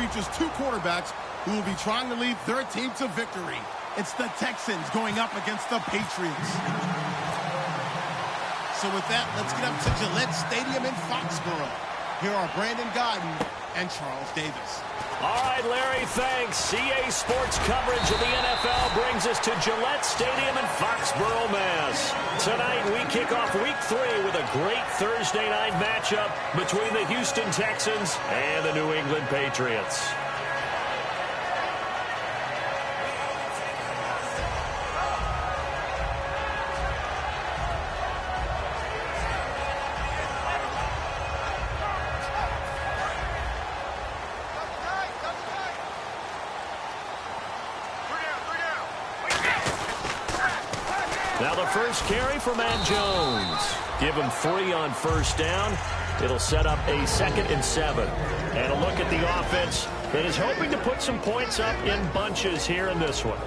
features two quarterbacks who will be trying to lead their team to victory. It's the Texans going up against the Patriots. So with that, let's get up to Gillette Stadium in Foxborough. Here are Brandon Godden and Charles Davis. All right, Larry, thanks. CA Sports coverage of the NFL brings us to Gillette Stadium in Foxborough, Mass. Tonight, we kick off Week 3 with a great Thursday night matchup between the Houston Texans and the New England Patriots. Now the first carry for Matt Jones. Give him 3 on first down. It'll set up a 2nd and 7. And a look at the offense that is hoping to put some points up in bunches here in this one.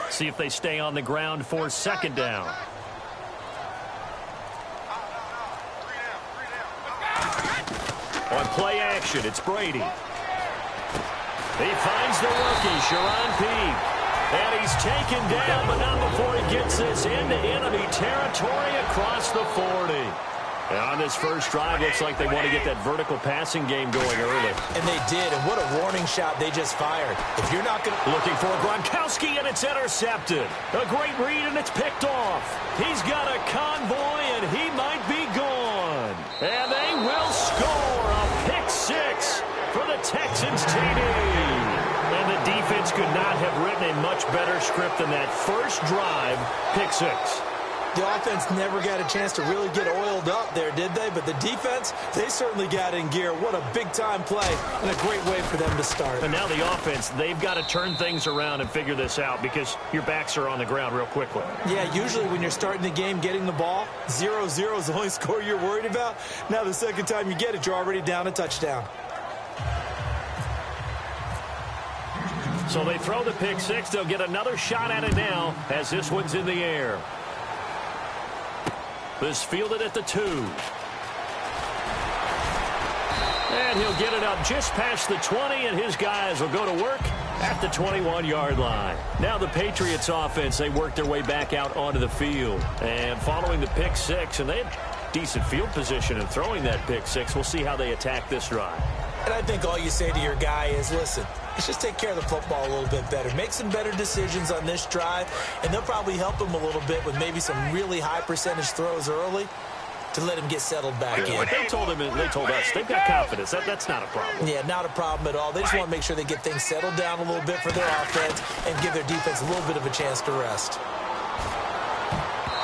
See if they stay on the ground for 2nd down. On play action, it's Brady. He finds the rookie, Sharon Peake. And he's taken down, but not before he gets this into enemy territory across the 40. And on this first drive, looks like they want to get that vertical passing game going early. And they did, and what a warning shot they just fired. If you're not going to... Looking for Gronkowski, and it's intercepted. A great read, and it's picked off. He's got a convoy, and he might be gone. And they will score a pick-6 for the Texans TD. And the defense could not have written a much better script than that first drive, pick-6. The offense never got a chance to really get oiled up there, did they? But the defense, they certainly got in gear. What a big-time play and a great way for them to start. And now the offense, they've got to turn things around and figure this out because your backs are on the ground real quickly. Yeah, usually when you're starting the game getting the ball, 0-0 is the only score you're worried about. Now the second time you get it, you're already down a touchdown. So they throw the pick-6. They'll get another shot at it now as this one's in the air. This fielded at the 2. And he'll get it up just past the 20, and his guys will go to work at the 21-yard line. Now the Patriots offense, they work their way back out onto the field. And following the pick-6, and they had decent field position in throwing that pick-6. We'll see how they attack this drive. And I think all you say to your guy is, listen, let's just take care of the football a little bit better. Make some better decisions on this drive, and they'll probably help him a little bit with maybe some really high percentage throws early to let him get settled back in. They told him, and they told us, they've got confidence. That's not a problem. Yeah, not a problem at all. They just want to make sure they get things settled down a little bit for their offense and give their defense a little bit of a chance to rest.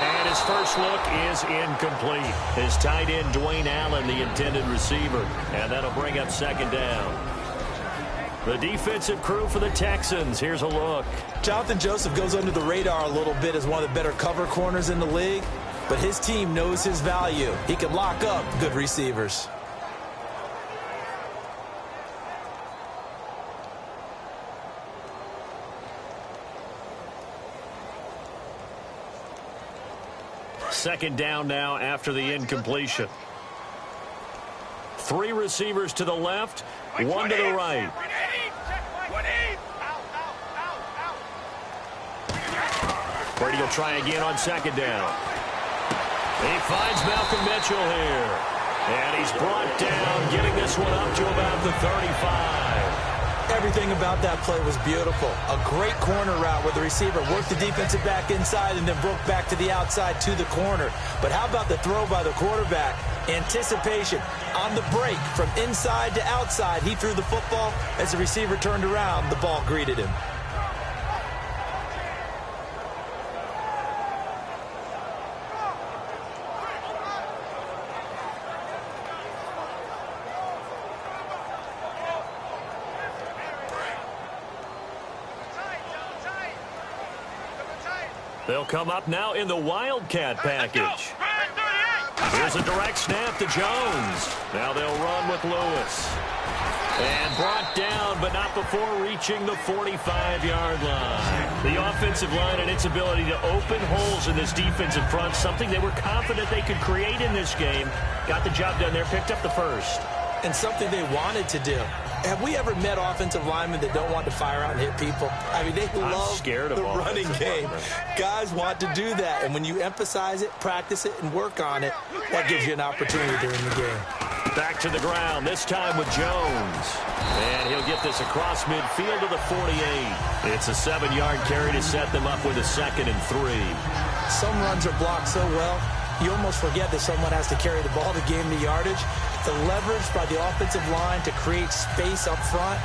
And his first look is incomplete. His tight end, Dwayne Allen, the intended receiver. And that'll bring up 2nd down. The defensive crew for the Texans. Here's a look. Jonathan Joseph goes under the radar a little bit as one of the better cover corners in the league, but his team knows his value. He can lock up good receivers. Second down now after the incompletion. 3 receivers to the left, 1 to the right. Brady will try again on 2nd down. He finds Malcolm Mitchell here. And he's brought down, getting this one up to about the 35. Everything about that play was beautiful. A great corner route where the receiver worked the defensive back inside and then broke back to the outside to the corner. But how about the throw by the quarterback? Anticipation on the break from inside to outside. He threw the football. As the receiver turned around, the ball greeted him. They'll come up now in the Wildcat package. Here's a direct snap to Jones. Now they'll run with Lewis. And brought down, but not before reaching the 45-yard line. The offensive line and its ability to open holes in this defensive front, something they were confident they could create in this game. Got the job done there, picked up the first. And something they wanted to do. Have we ever met offensive linemen that don't want to fire out and hit people? I mean, they love the running game. Guys want to do that. And when you emphasize it, practice it, and work on it, that gives you an opportunity during the game. Back to the ground, this time with Jones. And he'll get this across midfield to the 48. It's a 7-yard carry to set them up with a 2nd and 3. Some runs are blocked so well, you almost forget that someone has to carry the ball to gain the yardage. The leverage by the offensive line to create space up front,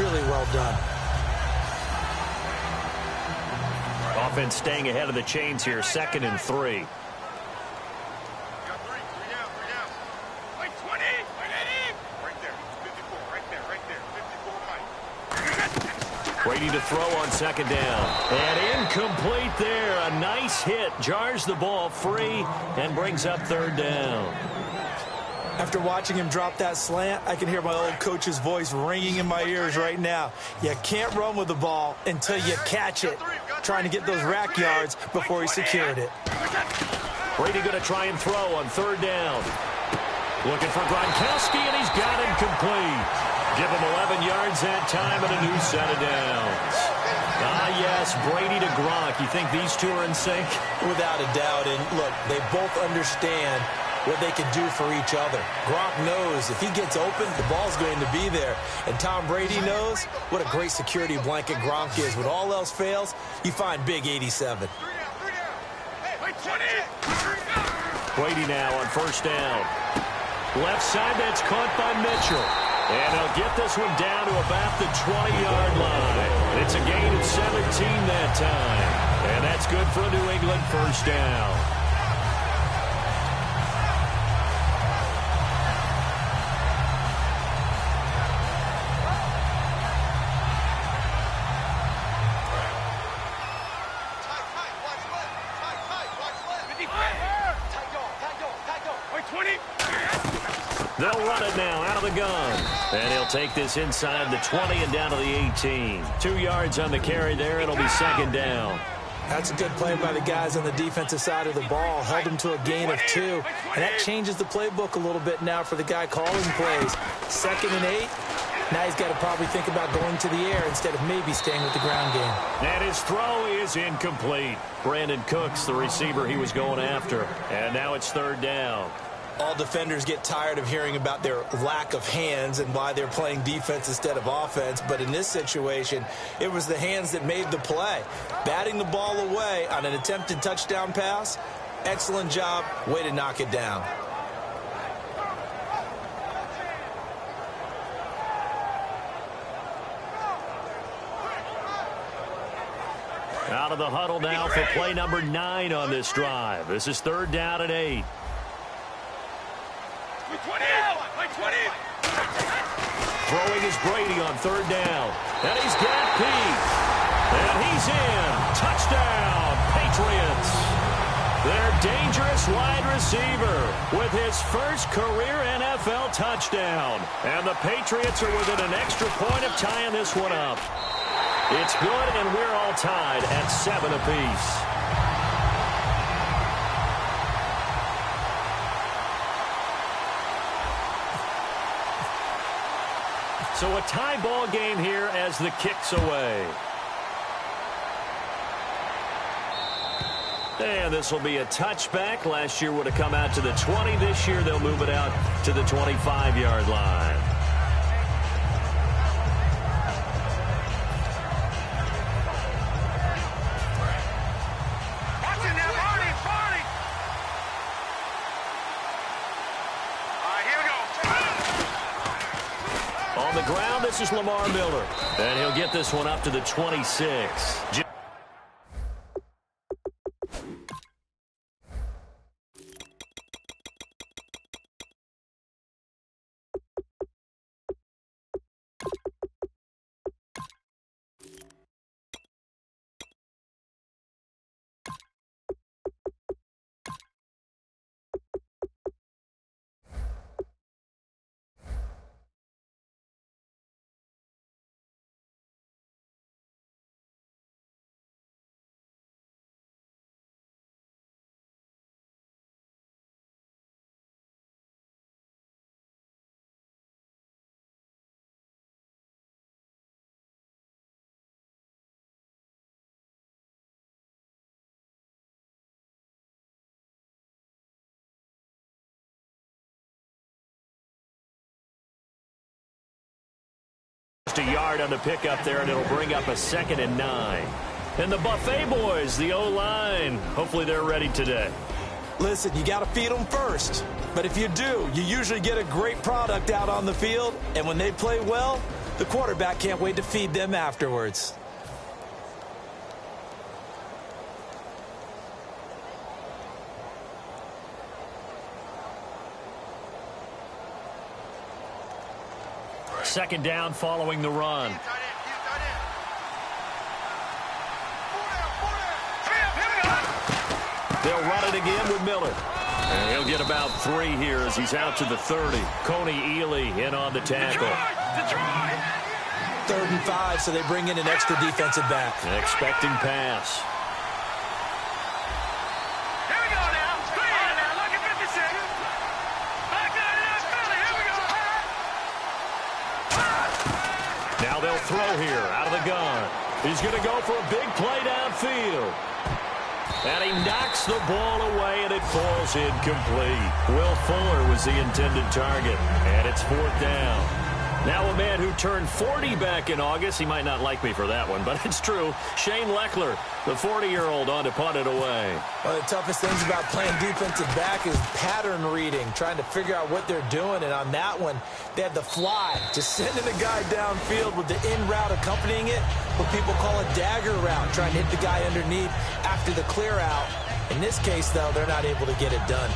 really well done. Offense staying ahead of the chains here, 2nd and 3. Brady to throw on 2nd down. And incomplete there. A nice hit. Jars the ball free and brings up 3rd down. After watching him drop that slant, I can hear my old coach's voice ringing in my ears right now. You can't run with the ball until you catch it. Trying to get those rack yards before he secured it. Brady going to try and throw on 3rd down. Looking for Gronkowski, and he's got him complete. Give him 11 yards that time and a new set of downs. Ah, yes, Brady to Gronk. You think these two are in sync? Without a doubt. And look, they both understand what they can do for each other. Gronk knows if he gets open, the ball's going to be there. And Tom Brady knows what a great security blanket Gronk is. When all else fails, you find big 87. Brady now on 1st down. Left side, that's caught by Mitchell. And they'll get this one down to about the 20-yard line. It's a gain of 17 that time. And that's good for a New England 1st down. They'll run it now out of the gun. And he'll take this inside the 20 and down to the 18. 2 yards on the carry there. It'll be 2nd down. That's a good play by the guys on the defensive side of the ball. Held them to a gain of 2. And that changes the playbook a little bit now for the guy calling plays. 2nd and 8. Now he's got to probably think about going to the air instead of maybe staying with the ground game. And his throw is incomplete. Brandon Cooks, the receiver he was going after. And now it's 3rd down. All defenders get tired of hearing about their lack of hands and why they're playing defense instead of offense. But in this situation, it was the hands that made the play. Batting the ball away on an attempted touchdown pass, excellent job. Way to knock it down. Out of the huddle now for play number 9 on this drive. This is 3rd down and 8. Throwing is Brady on 3rd down. And he's got Pete. And he's in. Touchdown, Patriots. Their dangerous wide receiver with his first career NFL touchdown. And the Patriots are within an extra point of tying this one up. It's good, and we're all tied at 7 apiece. So a tie ball game here as the kick's away. And this will be a touchback. Last year would have come out to the 20. This year they'll move it out to the 25-yard line. On the ground, this is Lamar Miller. And he'll get this one up to the 26. Just a yard on the pickup there, and it'll bring up a 2nd and 9. And the Buffet boys, the O-line, hopefully they're ready today. Listen, you got to feed them first. But if you do, you usually get a great product out on the field. And when they play well, the quarterback can't wait to feed them afterwards. Second down following the run. They'll run it again with Miller. And he'll get about 3 here as he's out to the 30. Coney Ely in on the tackle. 3rd and 5, so they bring in an extra defensive back. An expecting pass. Here we go now. Look at 56. Back out of Philly. Here we go. Now they'll throw here out of the gun. He's going to go for a big play downfield. And he knocks the ball away, and it falls incomplete. Will Fuller was the intended target, and it's 4th down. Now a man who turned 40 back in August. He might not like me for that one, but it's true. Shane Leckler, the 40-year-old, on to punt it away. One of the toughest things about playing defensive back is pattern reading, trying to figure out what they're doing. And on that one, they had the fly, just sending the guy downfield with the in route accompanying it, what people call a dagger route, trying to hit the guy underneath after the clear out. In this case, though, they're not able to get it done.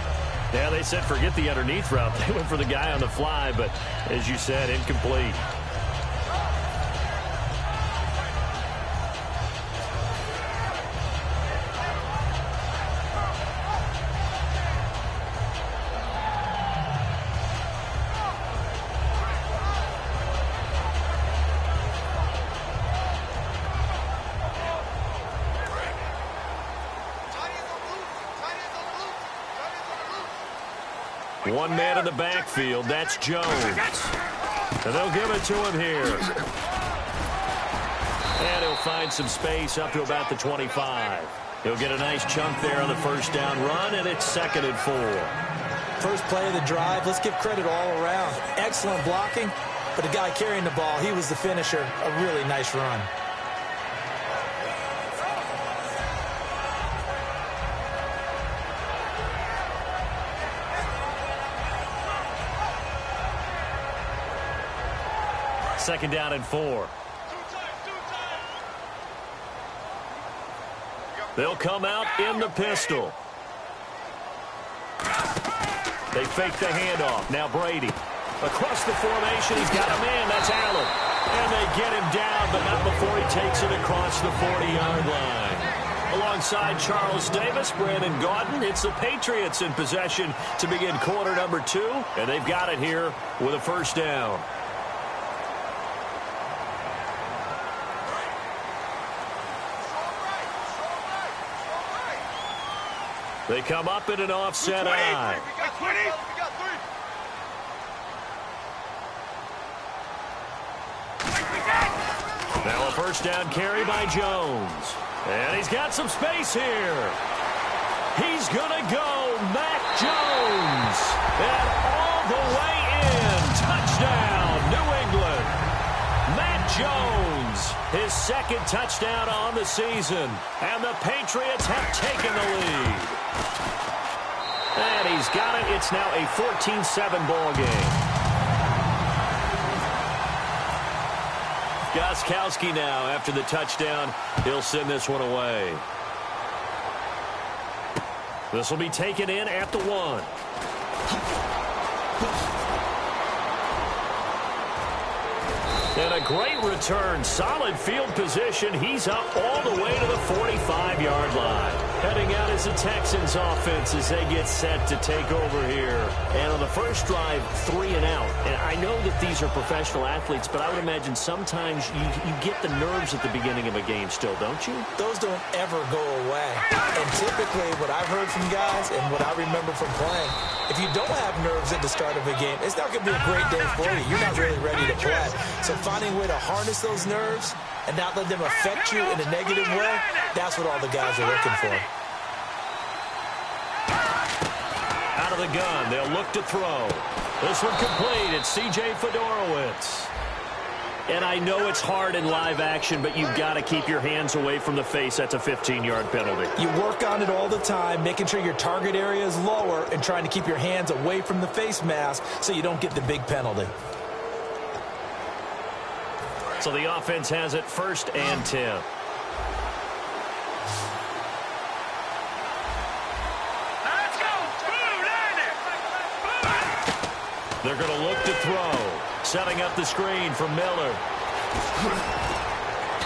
Yeah, they said forget the underneath route. They went for the guy on the fly, but as you said, incomplete. One man in the backfield, that's Jones. And they'll give it to him here. And he'll find some space up to about the 25. He'll get a nice chunk there on the first down run, and it's 2nd and 4. First play of the drive, let's give credit all around. Excellent blocking, but the guy carrying the ball, he was the finisher. A really nice run. Second down and 4. They'll come out in the pistol. They fake the handoff. Now Brady. Across the formation, he's got a man. That's Allen. And they get him down, but not before he takes it across the 40-yard line. Alongside Charles Davis, Brandon Gaudin, it's the Patriots in possession to begin quarter number 2. And they've got it here with a first down. They come up in an offset eye. Now a first down carry by Jones. And he's got some space here. He's going to go, Mac Jones. And all the way in. Touchdown, New England. Mac Jones, his 2nd touchdown on the season. And the Patriots have taken the lead. And he's got it. It's now a 14-7 ball game. Gostkowski now, after the touchdown, he'll send this one away. This will be taken in at the 1. And a great return. Solid field position. He's up all the way to the 45-yard line. Heading out is the Texans offense as they get set to take over here. And on the first drive, 3 and out. And I know that these are professional athletes, but I would imagine sometimes you get the nerves at the beginning of a game still, don't you? Those don't ever go away. And typically what I've heard from guys and what I remember from playing, if you don't have nerves at the start of a game, it's not going to be a great day for you. You're not really ready to play. So finding a way to harness those nerves and not let them affect you in a negative way, that's what all the guys are looking for. Out of the gun, they'll look to throw. This one complete. It's C.J. Fedorowicz. And I know it's hard in live action, but you've got to keep your hands away from the face. That's a 15-yard penalty. You work on it all the time, making sure your target area is lower and trying to keep your hands away from the face mask so you don't get the big penalty. So the offense has it 1st and 10. They're going to look to throw. Setting up the screen for Miller.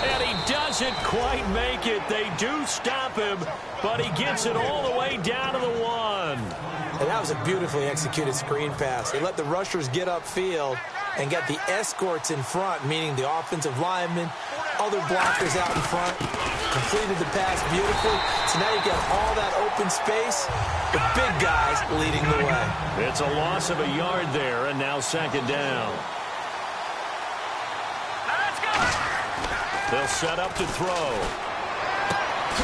And he doesn't quite make it. They do stop him, but he gets it all the way down to the 1. And that was a beautifully executed screen pass. They let the rushers get upfield and got the escorts in front, meaning the offensive linemen, other blockers out in front, completed the pass beautifully. So now you got all that open space, the big guys leading the way. It's a loss of a yard there, and now 2nd down. They'll set up to throw.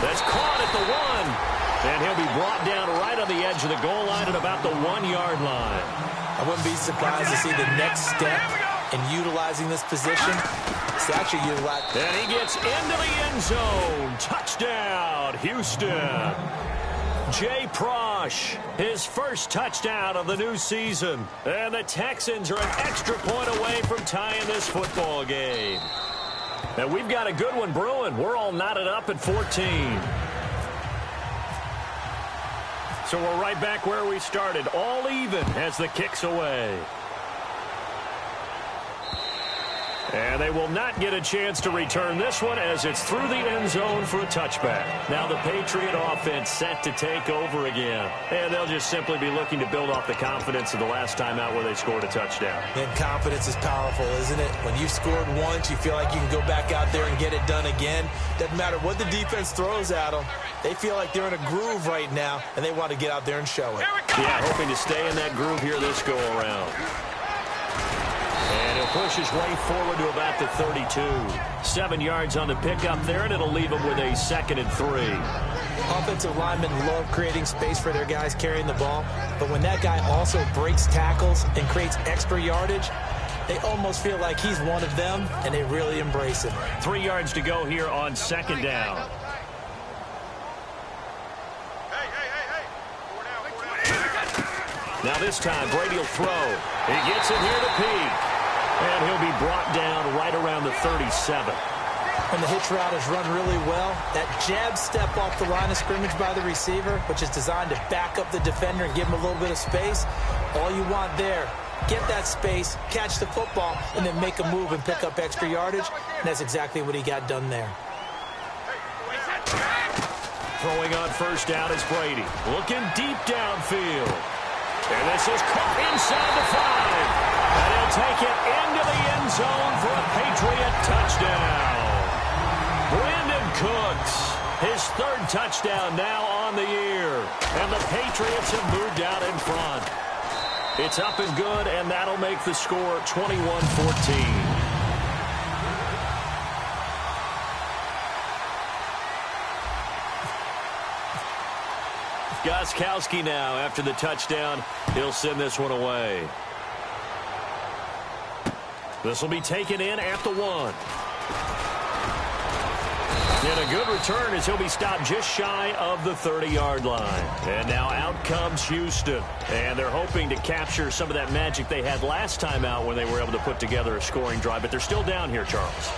That's caught at the 1. And he'll be brought down right on the edge of the goal line at about the 1-yard line. I wouldn't be surprised to see the next step in utilizing this position. It's actually utilized. And he gets into the end zone. Touchdown, Houston. Jay Prosh, his first touchdown of the new season. And the Texans are an extra point away from tying this football game. And we've got a good one brewing. We're all knotted up at 14. So we're right back where we started, all even as the kick's away. And they will not get a chance to return this one as it's through the end zone for a touchback. Now the Patriot offense set to take over again. And they'll just simply be looking to build off the confidence of the last time out where they scored a touchdown. And confidence is powerful, isn't it? When you've scored once, you feel like you can go back out there and get it done again. Doesn't matter what the defense throws at them. They feel like they're in a groove right now, and they want to get out there and show it. Yeah, hoping to stay in that groove here this go-around. And he'll push his way forward to about the 32. 7 yards on the pickup there, and it'll leave him with a 2nd and 3. Offensive linemen love creating space for their guys carrying the ball, but when that guy also breaks tackles and creates extra yardage, they almost feel like he's one of them, and they really embrace him. 3 yards to go here on 2nd down. Now this time, Brady will throw. He gets it here to Peak. And he'll be brought down right around the 37. When the hitch route is run really well, that jab step off the line of scrimmage by the receiver, which is designed to back up the defender and give him a little bit of space, all you want there, get that space, catch the football, and then make a move and pick up extra yardage. And that's exactly what he got done there. Throwing on 1st down is Brady. Looking deep downfield. And this is caught inside the 5. And he'll take it into the end zone for a Patriot touchdown. Brandon Cooks, his 3rd touchdown now on the year. And the Patriots have moved out in front. It's up and good, and that'll make the score 21-14. Gostkowski now, after the touchdown, he'll send this one away. This will be taken in at the 1. And a good return as he'll be stopped just shy of the 30-yard line. And now out comes Houston. And they're hoping to capture some of that magic they had last time out when they were able to put together a scoring drive. But they're still down here, Charles.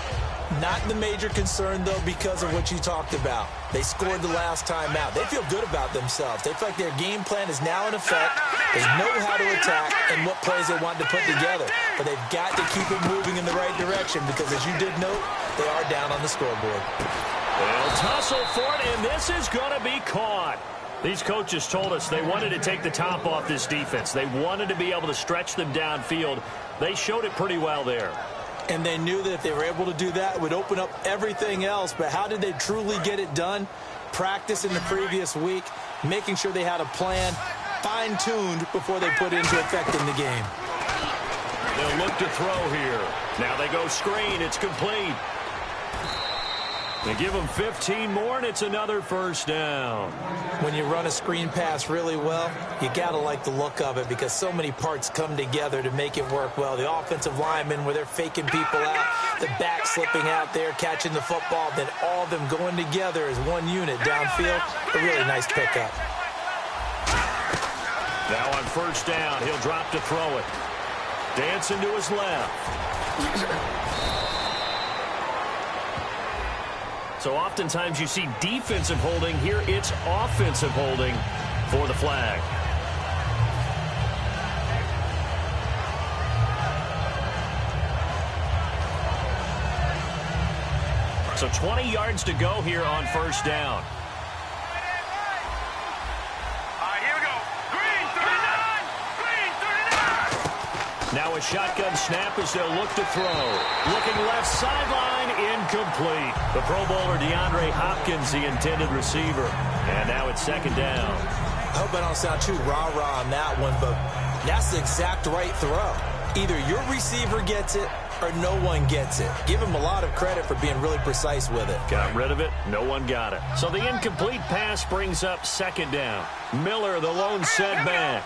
Not the major concern, though, because of what you talked about. They scored the last time out. They feel good about themselves. They feel like their game plan is now in effect. They know how to attack and what plays they want to put together. But they've got to keep it moving in the right direction because, as you did note, they are down on the scoreboard. They'll tussle for it, and this is going to be caught. These coaches told us they wanted to take the top off this defense. They wanted to be able to stretch them downfield. They showed it pretty well there. And they knew that if they were able to do that, it would open up everything else. But how did they truly get it done? Practice in the previous week, making sure they had a plan, fine-tuned before they put into effect in the game. They'll look to throw here. Now they go screen. It's complete. They give them 15 more, and it's another first down. When you run a screen pass really well, you got to like the look of it because so many parts come together to make it work well. The offensive linemen, where they're faking people out, the back slipping out there, catching the football, then all of them going together as one unit downfield. A really nice pickup. Now on first down, he'll drop to throw it. Dancing to his left. So oftentimes you see defensive holding. Here it's offensive holding for the flag. So 20 yards to go here on first down. Now a shotgun snap as they'll look to throw. Looking left sideline, incomplete. The Pro Bowler DeAndre Hopkins, the intended receiver. And now it's second down. I hope I don't sound too rah-rah on that one, but that's the exact right throw. Either your receiver gets it or no one gets it. Give him a lot of credit for being really precise with it. Got rid of it. No one got it. So the incomplete pass brings up second down. Miller, the lone setback.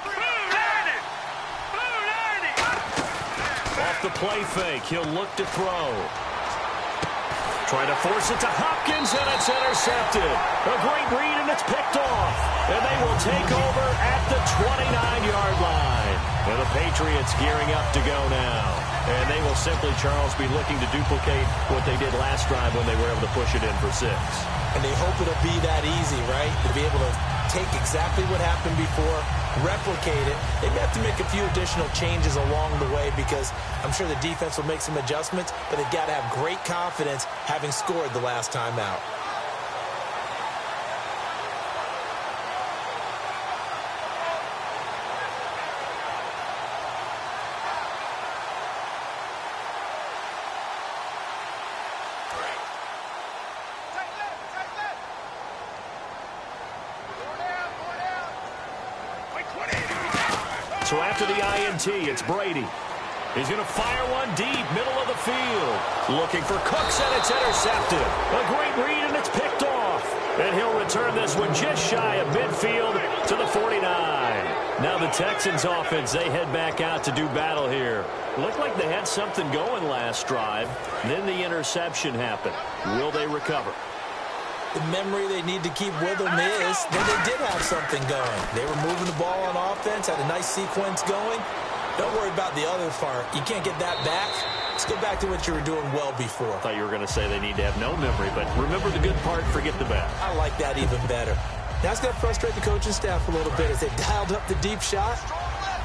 Off the play fake, he'll look to throw. Trying to force it to Hopkins, and it's intercepted. A great read, and it's picked off. And they will take over at the 29-yard line. And the Patriots gearing up to go now. And they will simply, Charles, be looking to duplicate what they did last drive when they were able to push it in for 6. And they hope it'll be that easy, right? To be able to take exactly what happened before, replicate it. They may have to make a few additional changes along the way because I'm sure the defense will make some adjustments, but they've got to have great confidence having scored the last time out. So after the INT, it's Brady. He's going to fire one deep, middle of the field. Looking for Cooks, and it's intercepted. A great read, and it's picked off. And he'll return this one just shy of midfield to the 49. Now the Texans offense, they head back out to do battle here. Looked like they had something going last drive. Then the interception happened. Will they recover? The memory they need to keep with them is that they did have something going. They were moving the ball on offense, had a nice sequence going. Don't worry about the other part. You can't get that back. Let's go back to what you were doing well before. I thought you were going to say they need to have no memory, but remember the good part, forget the bad. I like that even better. That's going to frustrate the coaching staff a little bit as they dialed up the deep shot,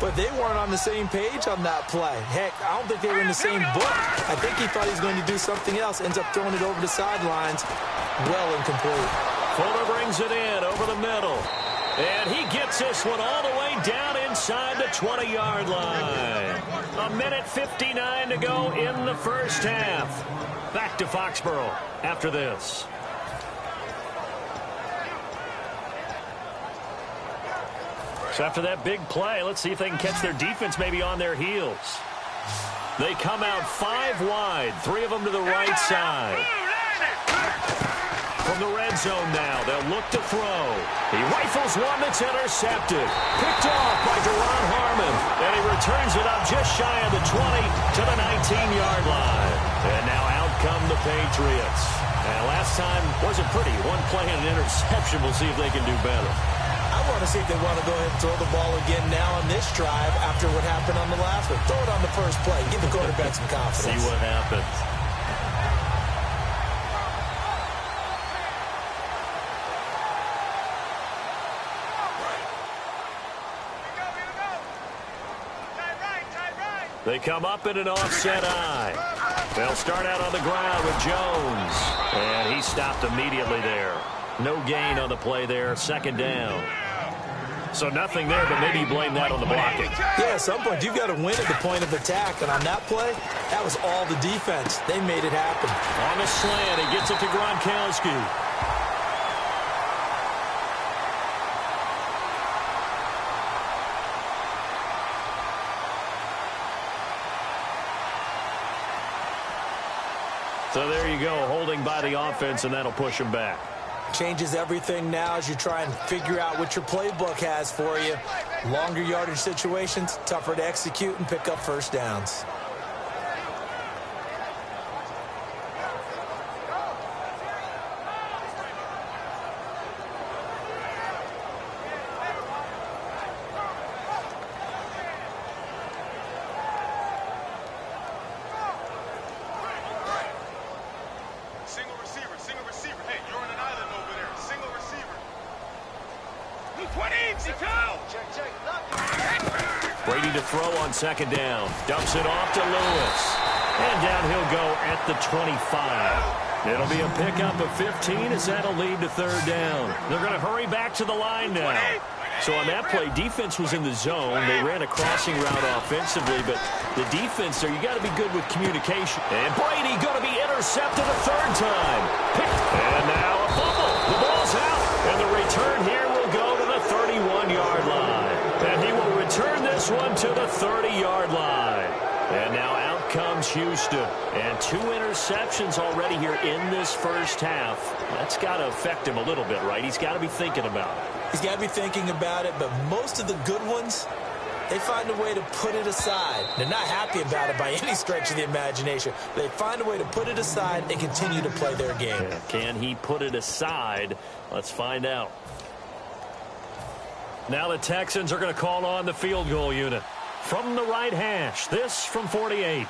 but they weren't on the same page on that play. Heck, I don't think they were in the same book. I think he thought he was going to do something else, ends up throwing it over the sidelines. Well incomplete. Fuller brings it in over the middle. And he gets this one all the way down inside the 20-yard line. A minute 59 to go in the first half. Back to Foxborough after this. So after that big play, let's see if they can catch their defense maybe on their heels. They come out 5 wide, 3 of them to the right side. From the red zone now, they'll look to throw. He rifles one that's intercepted. Picked off by Deron Harmon. And he returns it up just shy of the 20 to the 19-yard line. And now out come the Patriots. And last time wasn't pretty. One play and an interception. We'll see if they can do better. I want to see if they want to go ahead and throw the ball again now on this drive after what happened on the last one. Throw it on the first play. Give the quarterback some confidence. See what happens. They come up in an offset eye. They'll start out on the ground with Jones. And he stopped immediately there. No gain on the play there. Second down. So nothing there, but maybe you blame that on the blocking. Yeah, at some point, you've got to win at the point of attack. And on that play, that was all the defense. They made it happen. On the slant, he gets it to Gronkowski. So there you go, holding by the offense, and that'll push him back. Changes everything now as you try and figure out what your playbook has for you. Longer yardage situations, tougher to execute and pick up first downs. Brady to throw on second down. Dumps it off to Lewis. And down he'll go at the 25. It'll be a pickup of 15 as that'll lead to third down. They're going to hurry back to the line now. So on that play, defense was in the zone. They ran a crossing route offensively, but the defense there, you got to be good with communication. And Brady going to be intercepted a third time. And now a fumble. The ball's out. And the return here will go to the 31-yard line. And he will return this one to the 30-yard line. And now out comes Houston. And 2 interceptions already here in this first half. That's got to affect him a little bit, right? He's got to be thinking about it. He's got to be thinking about it, but most of the good ones, they find a way to put it aside. They're not happy about it by any stretch of the imagination. They find a way to put it aside and continue to play their game. Yeah, can he put it aside? Let's find out. Now the Texans are going to call on the field goal unit. From the right hash, this from 48.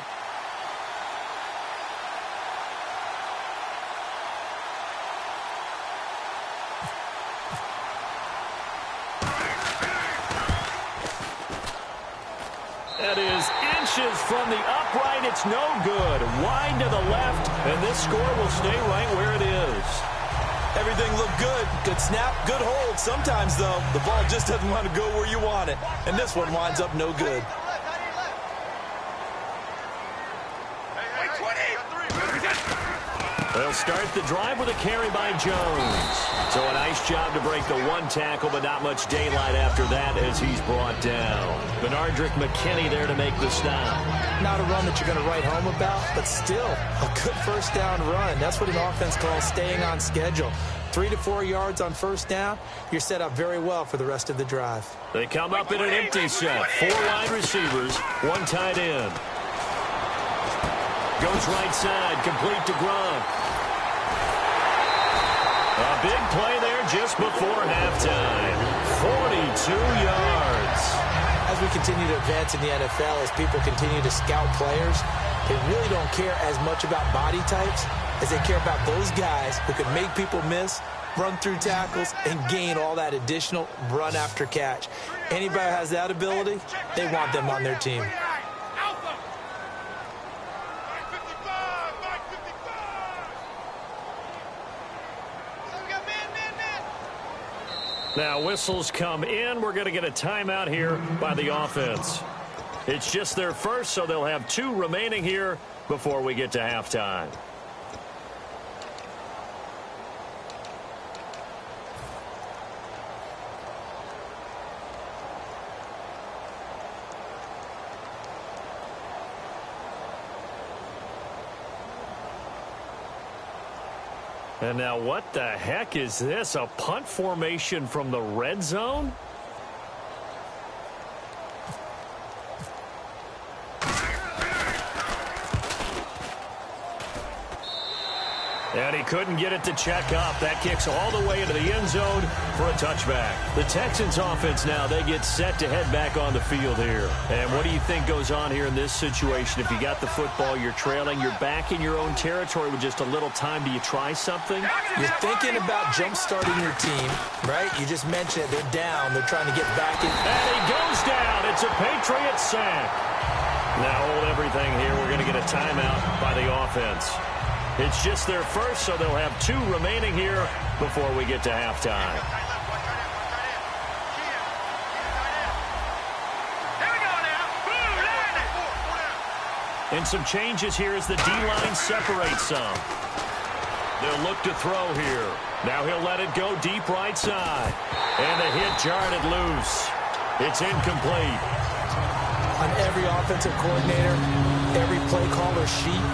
That is inches from the upright. It's no good. Wide to the left, and this score will stay right where it is. Everything looked good. Good snap, good hold. Sometimes, though, the ball just doesn't want to go where you want it. And this one winds up no good. They'll start the drive with a carry by Jones. So a nice job to break the 1 tackle, but not much daylight after that as he's brought down. Benardrick McKinney there to make the stop. Not a run that you're going to write home about, but still a good first down run. That's what an offense calls staying on schedule. 3 to 4 yards on first down, you're set up very well for the rest of the drive. They come up in an empty set. 4 wide receivers, 1 tight end. Goes right side, complete to Gronk. A big play there just before halftime. 42 yards. As we continue to advance in the NFL, as people continue to scout players, they really don't care as much about body types as they care about those guys who can make people miss, run through tackles, and gain all that additional run after catch. Anybody who has that ability, they want them on their team. Now whistles come in. We're going to get a timeout here by the offense. It's just their first, so they'll have 2 remaining here before we get to halftime. And now what the heck is this? A punt formation from the red zone? And he couldn't get it to check up. That kicks all the way into the end zone for a touchback. The Texans offense now, they get set to head back on the field here. And what do you think goes on here in this situation? If you got the football, you're trailing, you're back in your own territory with just a little time. Do you try something? You're thinking about jump-starting your team, right? You just mentioned it. They're down. They're trying to get back in. And he goes down. It's a Patriot sack. Now hold everything here. We're going to get a timeout by the offense. It's just their first, so they'll have 2 remaining here before we get to halftime. And some changes here as the D-line separates some. They'll look to throw here. Now he'll let it go deep right side. And the hit jarred it loose. It's incomplete. On every offensive coordinator, every play caller sheet,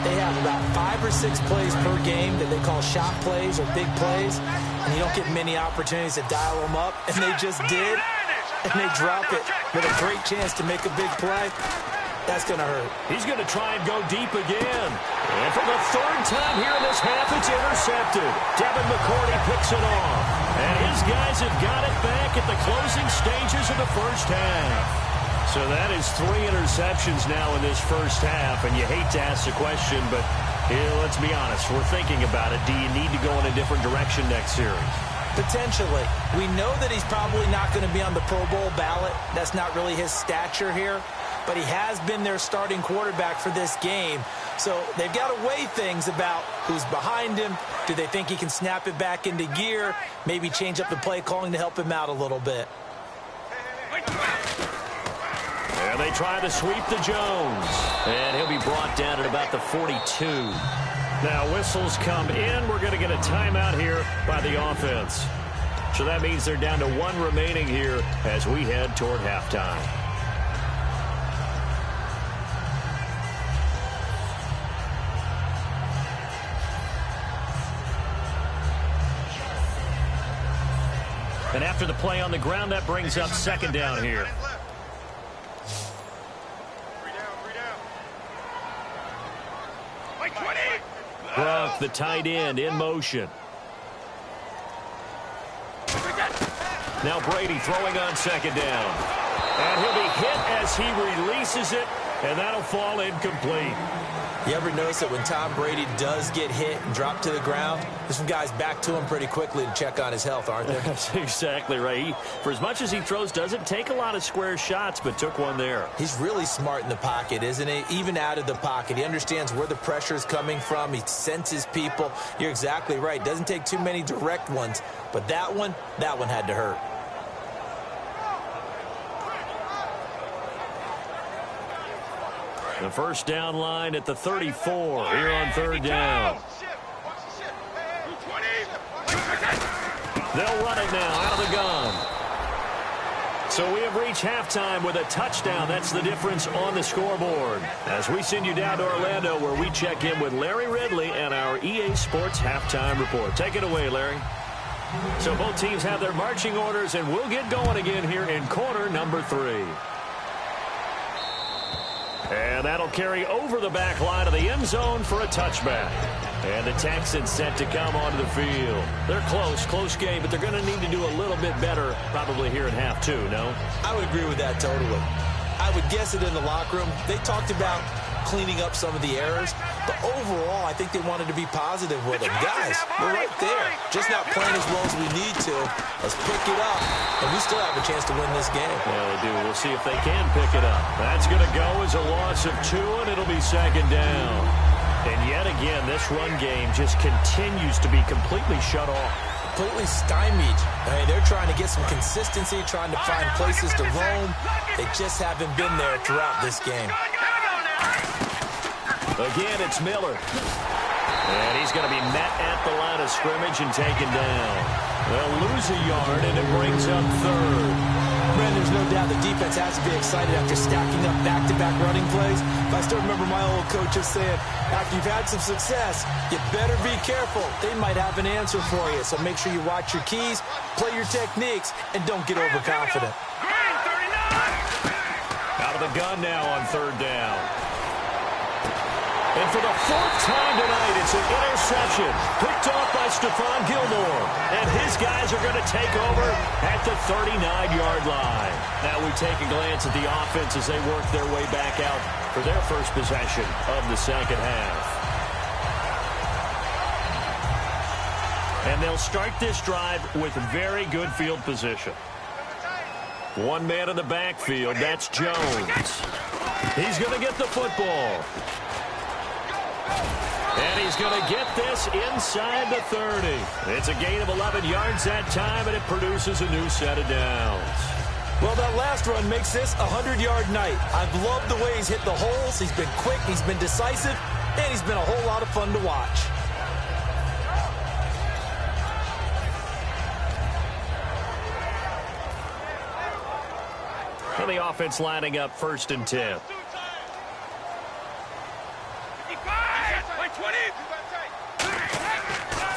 they have about 5 or 6 plays per game that they call shot plays or big plays, and you don't get many opportunities to dial them up, and they just did, and they drop it with a great chance to make a big play. That's going to hurt. He's going to try and go deep again. And for the third time here in this half, it's intercepted. Devin McCourty picks it off. And his guys have got it back at the closing stages of the first half. So that is 3 interceptions now in this first half. And you hate to ask the question, but let's be honest. We're thinking about it. Do you need to go in a different direction next series? Potentially. We know that he's probably not going to be on the Pro Bowl ballot. That's not really his stature here. But he has been their starting quarterback for this game. So they've got to weigh things about who's behind him. Do they think he can snap it back into gear? Maybe change up the play calling to help him out a little bit. And they try to sweep to Jones. And he'll be brought down at about the 42. Now whistles come in. We're going to get a timeout here by the offense. So that means they're down to 1 remaining here as we head toward halftime. And after the play on the ground, that brings up second down here. Gronk, the tight end, in motion. Now Brady throwing on second down. And he'll be hit as he releases it, and that'll fall incomplete. You ever notice that when Tom Brady does get hit and drop to the ground, there's some guys back to him pretty quickly to check on his health, aren't there? That's exactly right. For as much as he throws, doesn't take a lot of square shots, but took one there. He's really smart in the pocket, isn't he? Even out of the pocket. He understands where the pressure is coming from. He senses people. You're exactly right. Doesn't take too many direct ones. But that one had to hurt. The first down line at the 34 here on third down. They'll run it now out of the gun. So we have reached halftime with a touchdown. That's the difference on the scoreboard. As we send you down to Orlando where we check in with Larry Ridley and our EA Sports Halftime Report. Take it away, Larry. So both teams have their marching orders, and we'll get going again here in quarter number 3. And that'll carry over the back line of the end zone for a touchback. And the Texans set to come onto the field. They're close game, but they're going to need to do a little bit better probably here in half 2, no? I would agree with that totally. I would guess it in the locker room. They talked about cleaning up some of the errors, but overall, I think they wanted to be positive with them. Guys, we're right there. Just not playing as well as we need to. Let's pick it up, and we still have a chance to win this game. Yeah, they do. We'll see if they can pick it up. That's going to go as a loss of 2, and it'll be second down. And yet again, this run game just continues to be completely shut off. Completely stymied. I mean, they're trying to get some consistency, trying to find places to roam. They just haven't been there throughout this game. Again, it's Miller. And he's going to be met at the line of scrimmage and taken down. They'll lose a yard, and it brings up third. Man, there's no doubt the defense has to be excited after stacking up back-to-back running plays. But I still remember my old coaches saying, after you've had some success, you better be careful. They might have an answer for you. So make sure you watch your keys, play your techniques, and don't get overconfident. Out of the gun now on third down. And for the 4th time tonight, it's an interception picked off by Stephon Gilmore. And his guys are going to take over at the 39-yard line. Now we take a glance at the offense as they work their way back out for their first possession of the second half. And they'll start this drive with very good field position. One man in the backfield, that's Jones. He's going to get the football. And he's going to get this inside the 30. It's a gain of 11 yards that time, and it produces a new set of downs. Well, that last run makes this a 100-yard night. I've loved the way he's hit the holes. He's been quick, he's been decisive, and he's been a whole lot of fun to watch. And the offense lining up 1st and 10.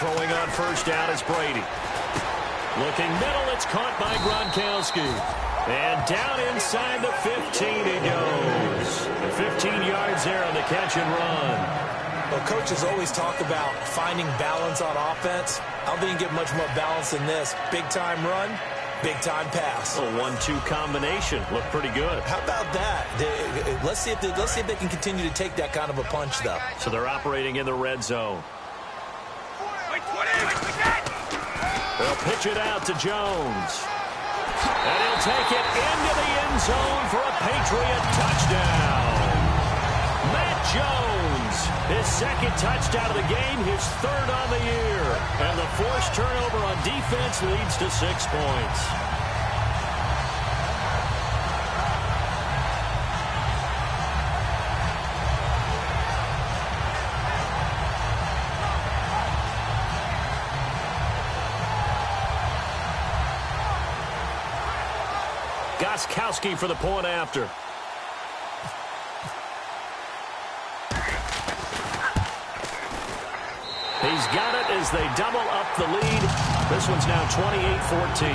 Throwing on first down is Brady. Looking middle, it's caught by Gronkowski. And down inside the 15 he goes. 15 yards there on the catch and run. Well, coaches always talk about finding balance on offense. I don't think you get much more balance than this. Big-time run, big-time pass. A 1-2 combination. Looked pretty good. How about that? Let's see if they can continue to take that kind of a punch, though. So they're operating in the red zone. They'll pitch it out to Jones. And he'll take it into the end zone for a Patriot touchdown. Matt Jones, his second touchdown of the game, his third on the year. And the forced turnover on defense leads to 6 points. Gostkowski for the point after. He's got it as they double up the lead. This one's now 28-14.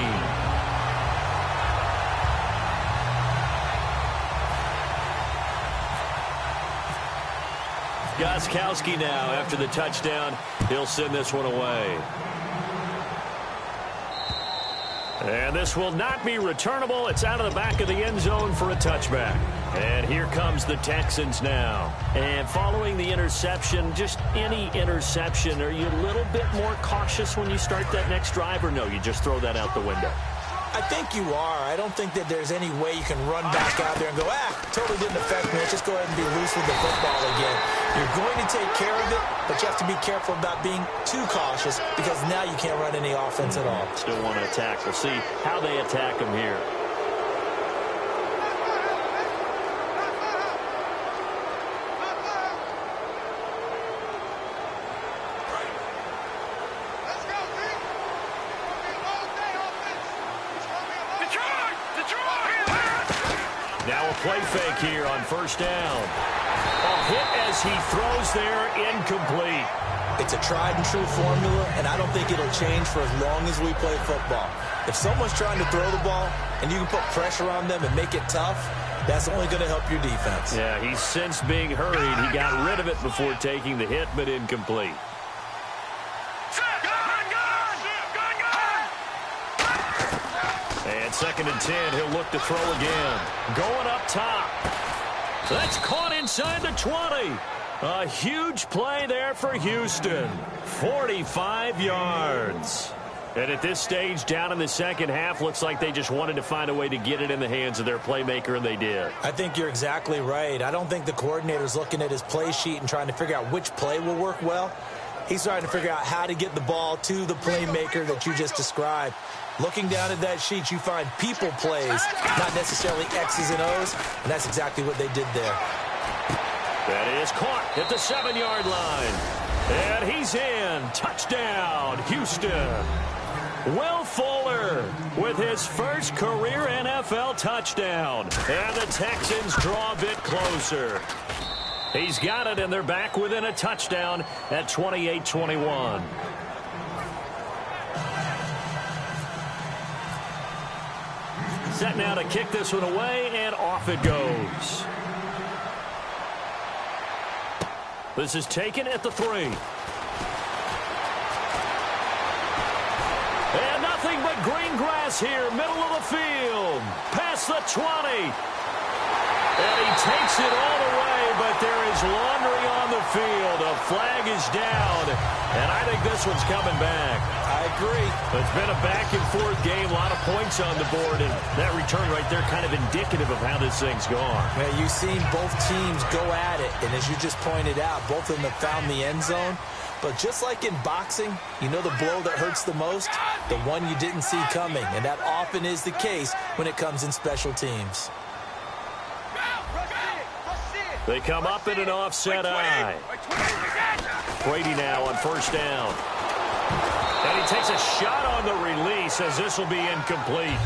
Gostkowski now after the touchdown. He'll send this one away. And this will not be returnable. It's out of the back of the end zone for a touchback. And here comes the Texans now. And following the interception, just any interception, are you a little bit more cautious when you start that next drive, or no, you just throw that out the window? I think you are. I don't think that there's any way you can run back out there and go, totally didn't affect me. Let's just go ahead and be loose with the football again. You're going to take care of it, but you have to be careful about being too cautious because now you can't run any offense at all. Still want to attack. We'll see how they attack him here. Now a play fake here on first down. A hit as he throws there, incomplete. It's a tried and true formula, and I don't think it'll change for as long as we play football. If someone's trying to throw the ball and you can put pressure on them and make it tough, that's only going to help your defense. Yeah, he's since being hurried. He got rid of it before taking the hit, but incomplete. And 2nd and 10, he'll look to throw again. Going up top. That's caught inside the 20. A huge play there for Houston. 45 yards. And at this stage, down in the second half, looks like they just wanted to find a way to get it in the hands of their playmaker, and they did. I think you're exactly right. I don't think the coordinator's looking at his play sheet and trying to figure out which play will work well. He's trying to figure out how to get the ball to the playmaker that you just described. Looking down at that sheet, you find people plays, not necessarily X's and O's, and that's exactly what they did there. That is caught at the 7-yard line. And he's in. Touchdown, Houston. Will Fuller with his first career NFL touchdown. And the Texans draw a bit closer. He's got it, and they're back within a touchdown at 28-21. Set now to kick this one away, and off it goes. This is taken at the 3. And nothing but green grass here, middle of the field. Past the 20. And he takes it all the way, but there is laundry on the field. A flag is down, and I think this one's coming back. I agree. It's been a back-and-forth game, a lot of points on the board, and that return right there kind of indicative of how this thing's gone. Yeah, you've seen both teams go at it, and as you just pointed out, both of them have found the end zone. But just like in boxing, you know the blow that hurts the most? The one you didn't see coming, and that often is the case when it comes in special teams. They come up in an offset eye. Brady now on first down. And he takes a shot on the release as this will be incomplete.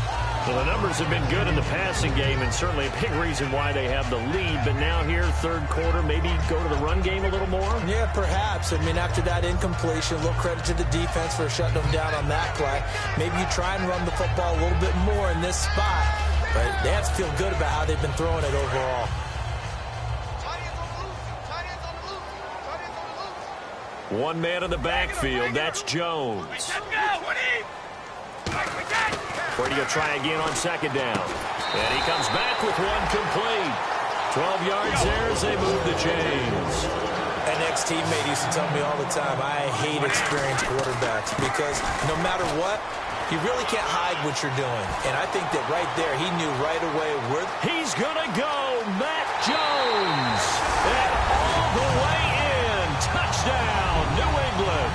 Well, the numbers have been good in the passing game, and certainly a big reason why they have the lead. But now here, third quarter, maybe go to the run game a little more? Yeah, perhaps. I mean, after that incompletion, a little credit to the defense for shutting them down on that play. Maybe you try and run the football a little bit more in this spot. But they have to feel good about how they've been throwing it overall. One man in the backfield. That's Jones. Let's go, Woody! Brady will try again on second down. And he comes back with one complete. 12 yards there as they move the chains. An ex-teammate used to tell me all the time, I hate experienced quarterbacks because no matter what, you really can't hide what you're doing. And I think that right there, he knew right away where he's going to go. Matt Jones. And all the way in. Touchdown, New England.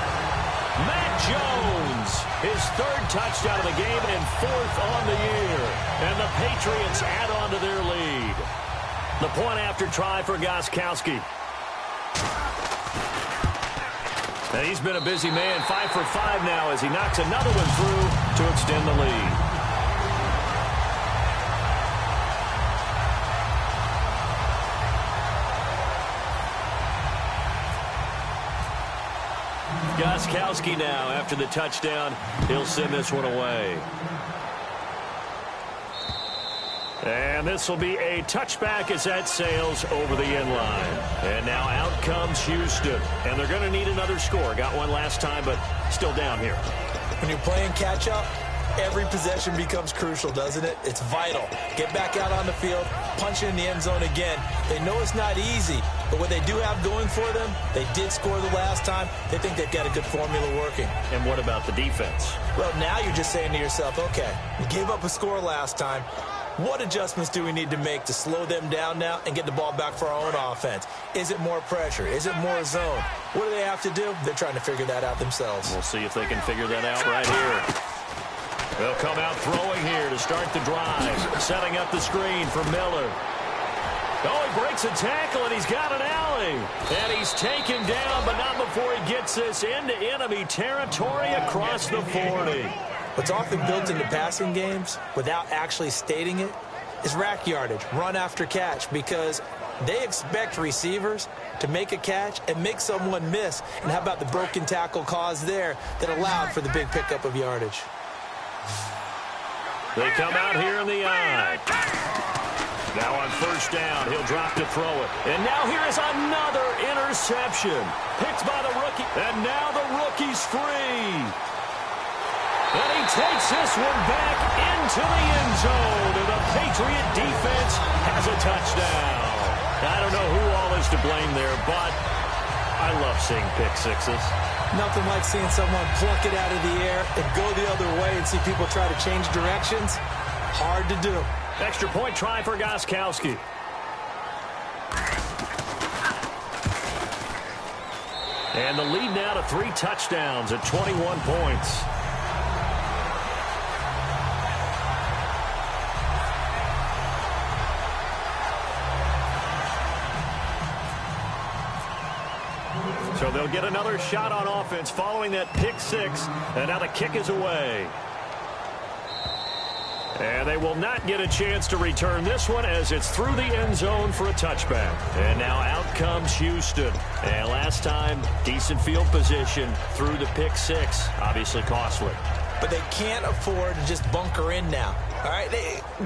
Matt Jones, his third touchdown of the game and fourth on the year. And the Patriots add on to their lead. The point after try for Gostkowski. And he's been a busy man, 5 for 5 now as he knocks another one through to extend the lead. Gostkowski now, after the touchdown, he'll send this one away. And this will be a touchback as that sails over the end line. And now out comes Houston. And they're going to need another score. Got one last time, but still down here. When you're playing catch-up, every possession becomes crucial, doesn't it? It's vital. Get back out on the field, punch it in the end zone again. They know it's not easy, but what they do have going for them, they did score the last time. They think they've got a good formula working. And what about the defense? Well, now you're just saying to yourself, okay, we gave up a score last time. What adjustments do we need to make to slow them down now and get the ball back for our own offense? Is it more pressure? Is it more zone? What do they have to do? They're trying to figure that out themselves. We'll see if they can figure that out right here. They'll come out throwing here to start the drive. Setting up the screen for Miller. Oh, he breaks a tackle, and he's got an alley. And he's taken down, but not before he gets this into enemy territory across the 40. What's often built into passing games, without actually stating it, is rack yardage, run after catch, because they expect receivers to make a catch and make someone miss. And how about the broken tackle cause there that allowed for the big pickup of yardage? They come out here in the eye. Now on first down, he'll drop to throw it. And now here is another interception. Picked by the rookie. And now the rookie's free. And he takes this one back into the end zone. And the Patriot defense has a touchdown. I don't know who all is to blame there, but I love seeing pick sixes. Nothing like seeing someone pluck it out of the air and go the other way and see people try to change directions. Hard to do. Extra point try for Gostkowski. And the lead now to 3 touchdowns at 21 points. So they'll get another shot on offense following that pick six. And now the kick is away. And they will not get a chance to return this one as it's through the end zone for a touchback. And now out comes Houston. And last time, decent field position through the pick six. Obviously costly. But they can't afford to just bunker in now. All right,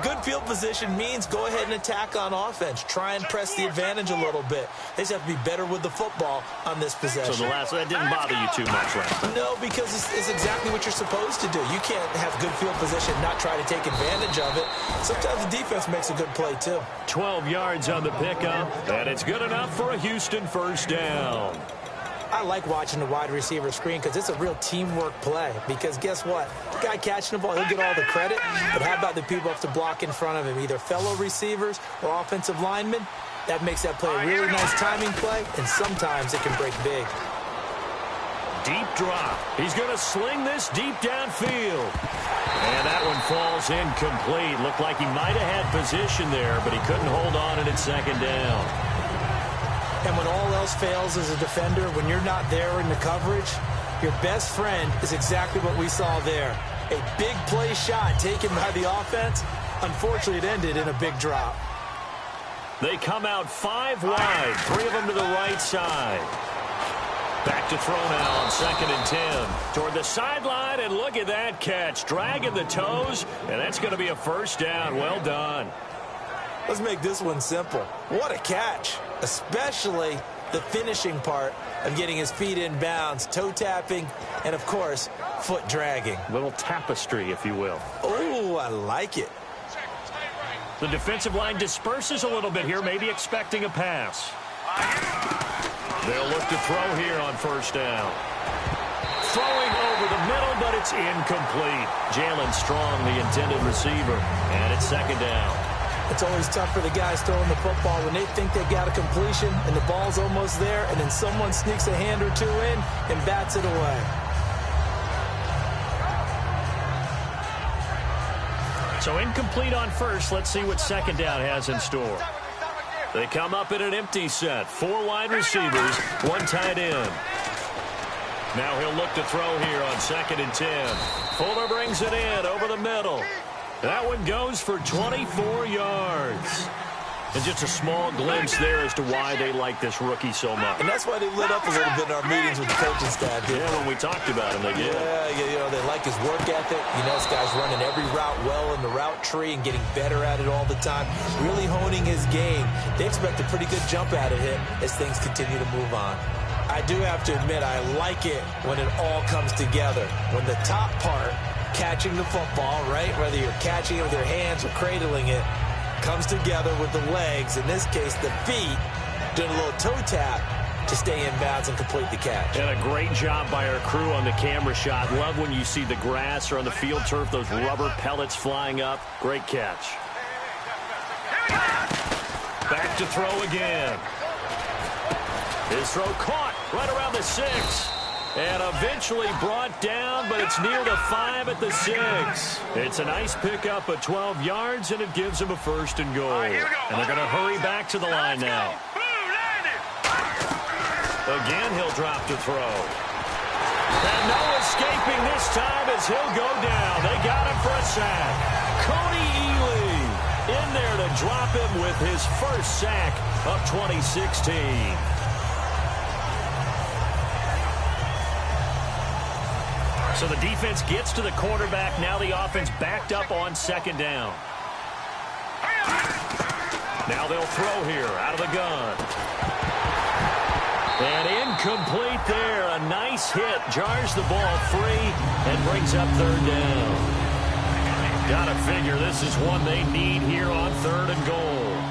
good field position means go ahead and attack on offense. Try and press the advantage a little bit. They just have to be better with the football on this possession. So that didn't bother you too much, right? No, because it's exactly what you're supposed to do. You can't have good field position and not try to take advantage of it. Sometimes the defense makes a good play, too. 12 yards on the pickup, and it's good enough for a Houston first down. I like watching the wide receiver screen because it's a real teamwork play. Because guess what? The guy catching the ball, he'll get all the credit. But how about the people have to block in front of him, either fellow receivers or offensive linemen? That makes that play a really nice timing play, and sometimes it can break big. Deep drop. He's going to sling this deep downfield. And that one falls incomplete. Looked like he might have had position there, but he couldn't hold on and it's second down. And when all else fails as a defender, when you're not there in the coverage, your best friend is exactly what we saw there. A big play shot taken by the offense. Unfortunately, it ended in a big drop. They come out 5 wide, 3 of them to the right side. Back to throw now on 2nd and 10. Toward the sideline, and look at that catch. Dragging the toes, and that's going to be a first down. Well done. Let's make this one simple. What a catch, especially the finishing part of getting his feet in bounds, toe tapping, and, of course, foot dragging. Little tapestry, if you will. Oh, I like it. The defensive line disperses a little bit here, maybe expecting a pass. They'll look to throw here on first down. Throwing over the middle, but it's incomplete. Jalen Strong, the intended receiver, and it's 2nd down. It's always tough for the guys throwing the football when they think they've got a completion and the ball's almost there, and then someone sneaks a hand or two in and bats it away. So incomplete on first. Let's see what 2nd down has in store. They come up in an empty set. 4 wide receivers, 1 tight end. Now he'll look to throw here on 2nd and 10. Fuller brings it in over the middle. That one goes for 24 yards. And just a small glimpse there as to why they like this rookie so much. And that's why they lit up a little bit in our meetings with the coaching staff. Yeah, when we talked about him, they did. Yeah, they like his work ethic. You know, this guy's running every route well in the route tree and getting better at it all the time, really honing his game. They expect a pretty good jump out of him as things continue to move on. I do have to admit, I like it when it all comes together. When the top part, catching the football, right, whether you're catching it with your hands or cradling it, comes together with the legs, in this case the feet, doing a little toe tap to stay in bounds and complete the catch. And a great job by our crew on the camera shot. Love when you see the grass or on the field turf, those rubber pellets flying up. Great catch. Back to throw again. His throw caught right around the 6. And eventually brought down, but it's near the 5 at the 6. It's a nice pickup of 12 yards, and it gives him a 1st and goal. And they're going to hurry back to the line now. Again, he'll drop to throw. And no escaping this time as he'll go down. They got him for a sack. Cody Ely in there to drop him with his first sack of 2016. So the defense gets to the quarterback. Now the offense backed up on 2nd down. Now they'll throw here out of the gun. And incomplete there. A nice hit. Jars the ball free and brings up 3rd down. Gotta figure this is one they need here on 3rd and goal.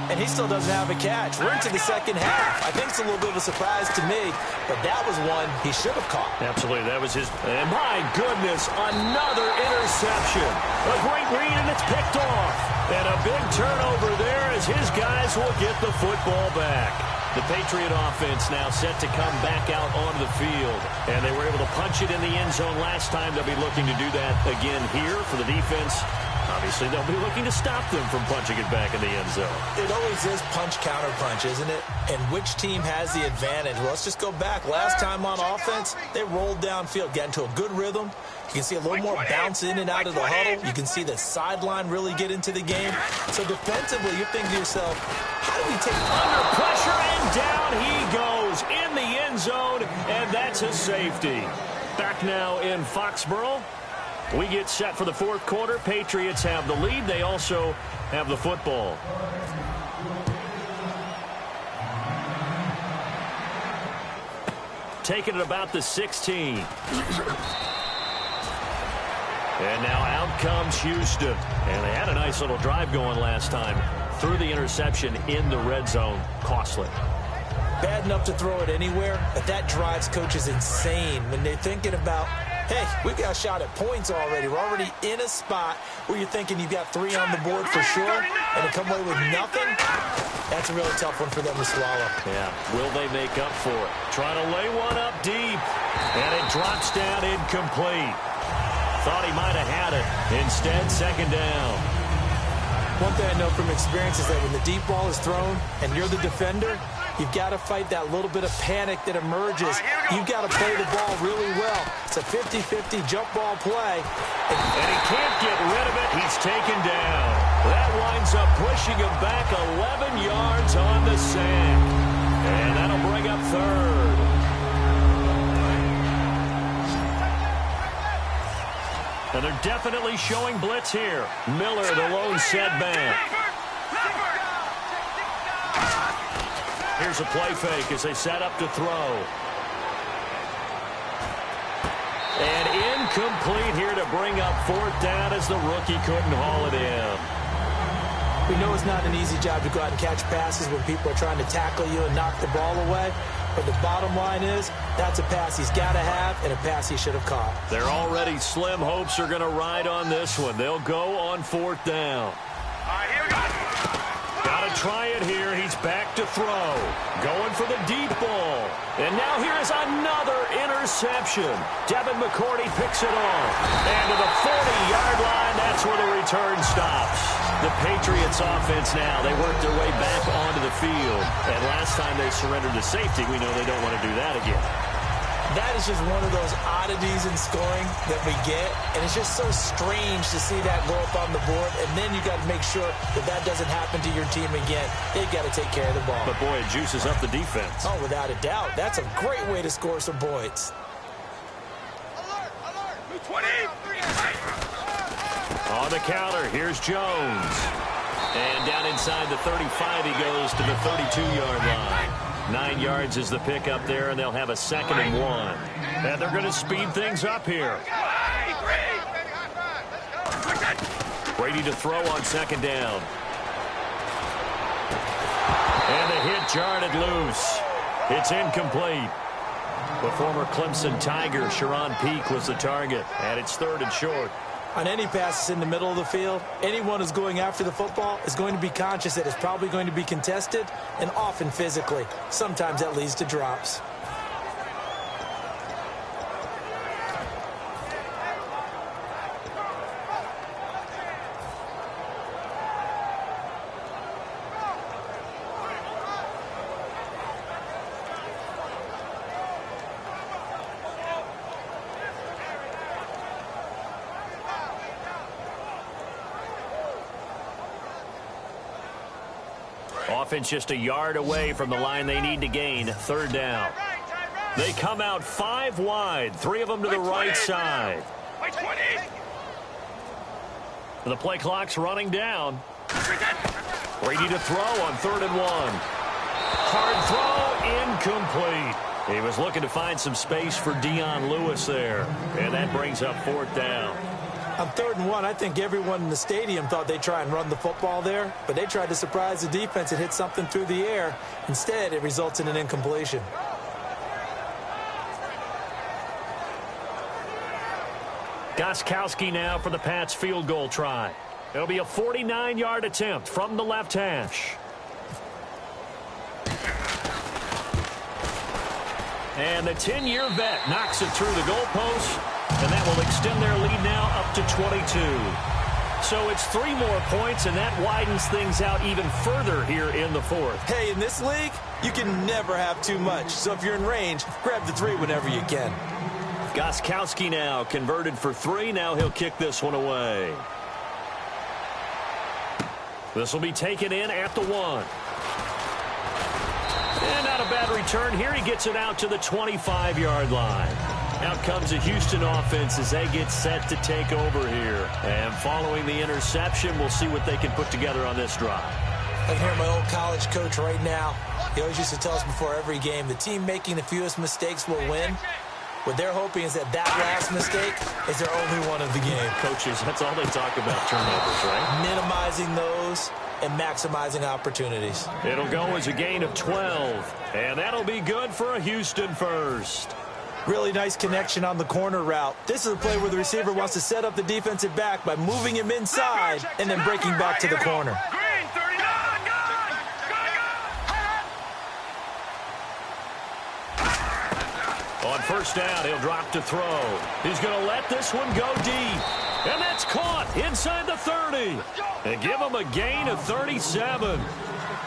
And he still doesn't have a catch. We're into the 2nd half. I think it's a little bit of a surprise to me, but that was one he should have caught. Absolutely. That was his. And my goodness, another interception. A great read, and it's picked off. And a big turnover there as his guys will get the football back. The Patriot offense now set to come back out onto the field. And they were able to punch it in the end zone last time. They'll be looking to do that again here for the defense. Obviously, they'll be looking to stop them from punching it back in the end zone. It always is punch-counter-punch, isn't it? And which team has the advantage? Well, let's just go back. Last time on offense, they rolled downfield, got into a good rhythm. You can see a little more bounce in and out of the huddle. You can see the sideline really get into the game. So defensively, you're thinking to yourself, how do we take under pressure, and down he goes in the end zone, and that's a safety. Back now in Foxborough. We get set for the 4th quarter. Patriots have the lead. They also have the football. Taking it about the 16. And now out comes Houston. And they had a nice little drive going last time. Threw the interception in the red zone. Costly. Bad enough to throw it anywhere, but that drives coaches insane when they're thinking about, hey, we've got a shot at points already. We're already in a spot where you're thinking you've got 3 on the board for sure, and to come away with nothing, that's a really tough one for them to swallow. Yeah, will they make up for it? Trying to lay one up deep, and it drops down incomplete. Thought he might have had it. Instead, 2nd down. One thing I know from experience is that when the deep ball is thrown and you're the defender, you've got to fight that little bit of panic that emerges. You've got to play the ball really well. It's a 50-50 jump ball play. And he can't get rid of it. He's taken down. That winds up pushing him back 11 yards on the sack. And that'll bring up third. And they're definitely showing blitz here. Miller, the lone setback. Here's a play fake as they set up to throw. And incomplete here to bring up fourth down as the rookie couldn't haul it in. We know it's not an easy job to go out and catch passes when people are trying to tackle you and knock the ball away. But the bottom line is, that's a pass he's got to have and a pass he should have caught. They're already slim hopes are going to ride on this one. They'll go on fourth down. Here we go. Got to try it here. He's back to throw. Going for the deep ball. And now here is another interception. Devin McCourty picks it off. And to the 40-yard line, that's where the return stops. The Patriots offense now, they work their way back onto the field. And last time they surrendered to safety, we know they don't want to do that again. That is just one of those oddities in scoring that we get, and it's just so strange to see that go up on the board, and then you got to make sure that that doesn't happen to your team again. They've got to take care of the ball. But, boy, it juices up the defense. Oh, without a doubt. That's a great way to score some points. Alert! 20! On the counter, here's Jones. And down inside the 35, he goes to the 32-yard line. 9 yards is the pick up there, and they'll have a 2nd and 1. And they're going to speed things up here. Brady to throw on 2nd down. And the hit jarred it loose. It's incomplete. The former Clemson Tiger, Sharon Peak, was the target, and it's 3rd and short. On any passes in the middle of the field, anyone who's going after the football is going to be conscious that it's probably going to be contested, and often physically. Sometimes that leads to drops. Offense just a yard away from the line they need to gain. 3rd down. They come out 5 wide. 3 of them to the right side. The play clock's running down. Brady to throw on 3rd and 1. Hard throw, incomplete. He was looking to find some space for Dion Lewis there. And that brings up 4th down. On 3rd and 1, I think everyone in the stadium thought they'd try and run the football there, but they tried to surprise the defense and hit something through the air. Instead, it results in an incompletion. Gostkowski now for the Pats field goal try. It'll be a 49-yard attempt from the left hash. And the 10-year vet knocks it through the goalpost. And that will extend their lead now up to 22. So it's 3 more points, and that widens things out even further here in the 4th. Hey, in this league, you can never have too much. So if you're in range, grab the 3 whenever you can. Gostkowski now converted for 3. Now he'll kick this one away. This will be taken in at the 1. And not a bad return here. He gets it out to the 25-yard line. Out comes the Houston offense as they get set to take over here. And following the interception, we'll see what they can put together on this drive. I can hear my old college coach right now. He always used to tell us before every game, the team making the fewest mistakes will win. What they're hoping is that last mistake is their only one of the game. Coaches, that's all they talk about, turnovers, right? Minimizing those and maximizing opportunities. It'll go as a gain of 12. And that'll be good for a Houston first. Really nice connection on the corner route. This is a play where the receiver wants to set up the defensive back by moving him inside and then breaking back to the corner. On 1st down, he'll drop to throw. He's going to let this one go deep. And that's caught inside the 30. And give him a gain of 37.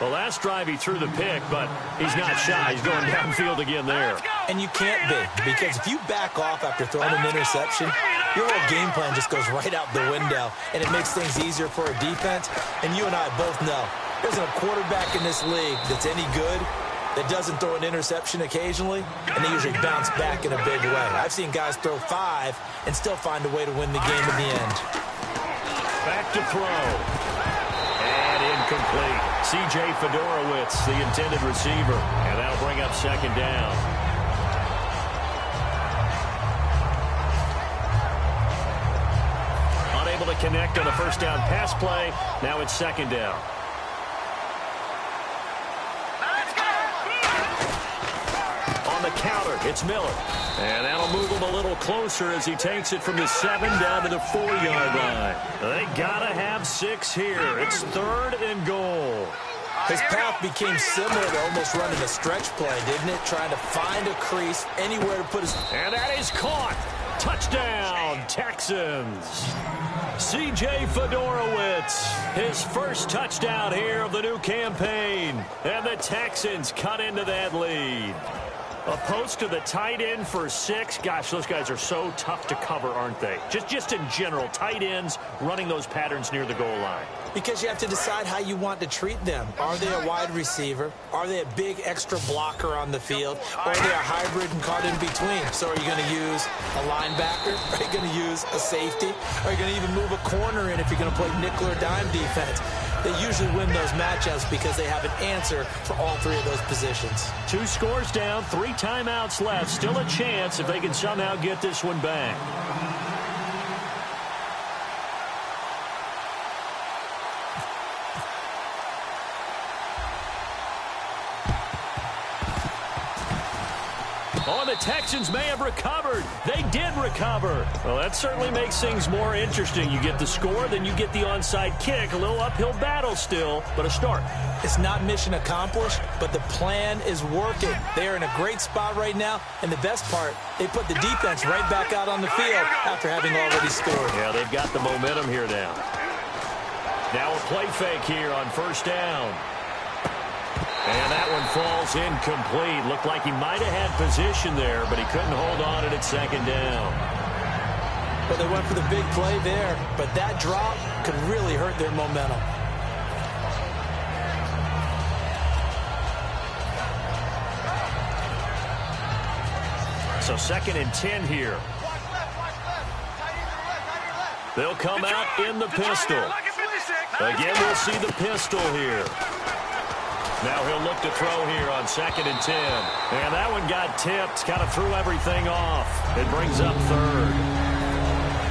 Well, last drive he threw the pick, but he's not shy. He's going downfield again there. And you can't be, because if you back off after throwing an interception, your whole game plan just goes right out the window, and it makes things easier for a defense. And you and I both know there's a quarterback in this league that's any good that doesn't throw an interception occasionally, and they usually bounce back in a big way. I've seen guys throw 5 and still find a way to win the game in the end. Back to throw. And incomplete. C.J. Fedorowicz, the intended receiver. And that'll bring up second down. Unable to connect on the first down pass play. Now it's second down. On the counter, it's Miller. And that'll move him a little closer as he takes it from the 7 down to the 4-yard line. They gotta have 6 here. It's 3rd and goal. His path became similar to almost running a stretch play, didn't it? Trying to find a crease anywhere to put his... And that is caught. Touchdown, Texans. C.J. Fedorowicz, his first touchdown here of the new campaign. And the Texans cut into that lead. A post to the tight end for 6. Gosh, those guys are so tough to cover, aren't they? Just in general, tight ends running those patterns near the goal line. Because you have to decide how you want to treat them. Are they a wide receiver? Are they a big extra blocker on the field? Or are they a hybrid and caught in between? So are you going to use a linebacker? Are you going to use a safety? Are you going to even move a corner in if you're going to play nickel or dime defense? They usually win those matchups because they have an answer for all 3 of those positions. 2 scores down, 3 timeouts left. Still a chance if they can somehow get this one back. Oh, the Texans may have recovered. They did recover. Well, that certainly makes things more interesting. You get the score, then you get the onside kick. A little uphill battle still, but a start. It's not mission accomplished, but the plan is working. They are in a great spot right now, and the best part, they put the defense right back out on the field after having already scored. Yeah, they've got the momentum here now. Now a play fake here on first down. And that one falls incomplete. Looked like he might have had position there, but he couldn't hold on at second down. Well, they went for the big play there, but that drop could really hurt their momentum. So 2nd and 10 here. They'll come out in the pistol. Again, we'll see the pistol here. Now he'll look to throw here on 2nd and 10. And that one got tipped, kind of threw everything off. It brings up 3rd.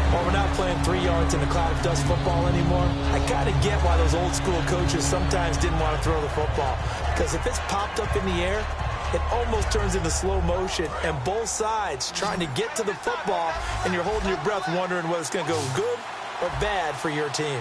Well, we're not playing 3 yards in a cloud of dust football anymore. I got to get why those old school coaches sometimes didn't want to throw the football. Because if it's popped up in the air, it almost turns into slow motion. And both sides trying to get to the football, and you're holding your breath wondering whether it's going to go good or bad for your team.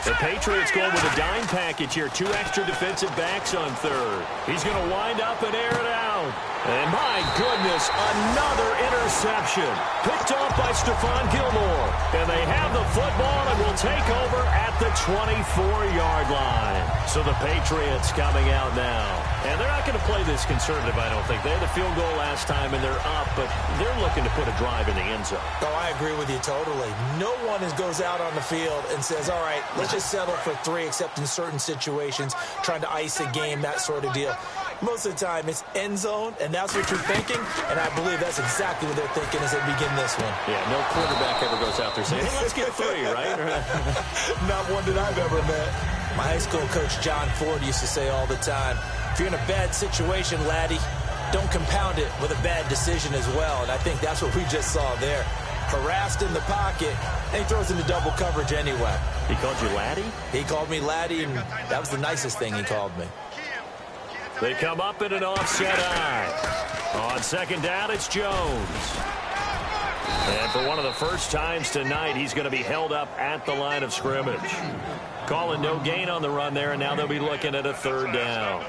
The Patriots going with a dime package here. 2 extra defensive backs on 3rd. He's going to wind up and air it out. And my goodness, another interception. Picked off by Stephon Gilmore. And they have the football and will take over at the 24-yard line. So the Patriots coming out now. And they're not going to play this conservative, I don't think. They had the field goal last time, and they're up, but they're looking to put a drive in the end zone. Oh, I agree with you totally. No one goes out on the field and says, all right, let's just settle for 3, except in certain situations, trying to ice a game, that sort of deal. Most of the time, it's end zone, and that's what you're thinking, and I believe that's exactly what they're thinking as they begin this one. Yeah, no quarterback ever goes out there saying, hey, let's get 3, right? Not one that I've ever met. My high school coach, John Ford, used to say all the time, if you're in a bad situation, laddie, don't compound it with a bad decision as well, and I think that's what we just saw there. Harassed in the pocket, and he throws into double coverage anyway. He called you laddie? He called me laddie, and that was the nicest thing he called me. They come up in an offset eye. On 2nd down, it's Jones. And for one of the first times tonight, he's going to be held up at the line of scrimmage. Calling no gain on the run there, and now they'll be looking at a 3rd down.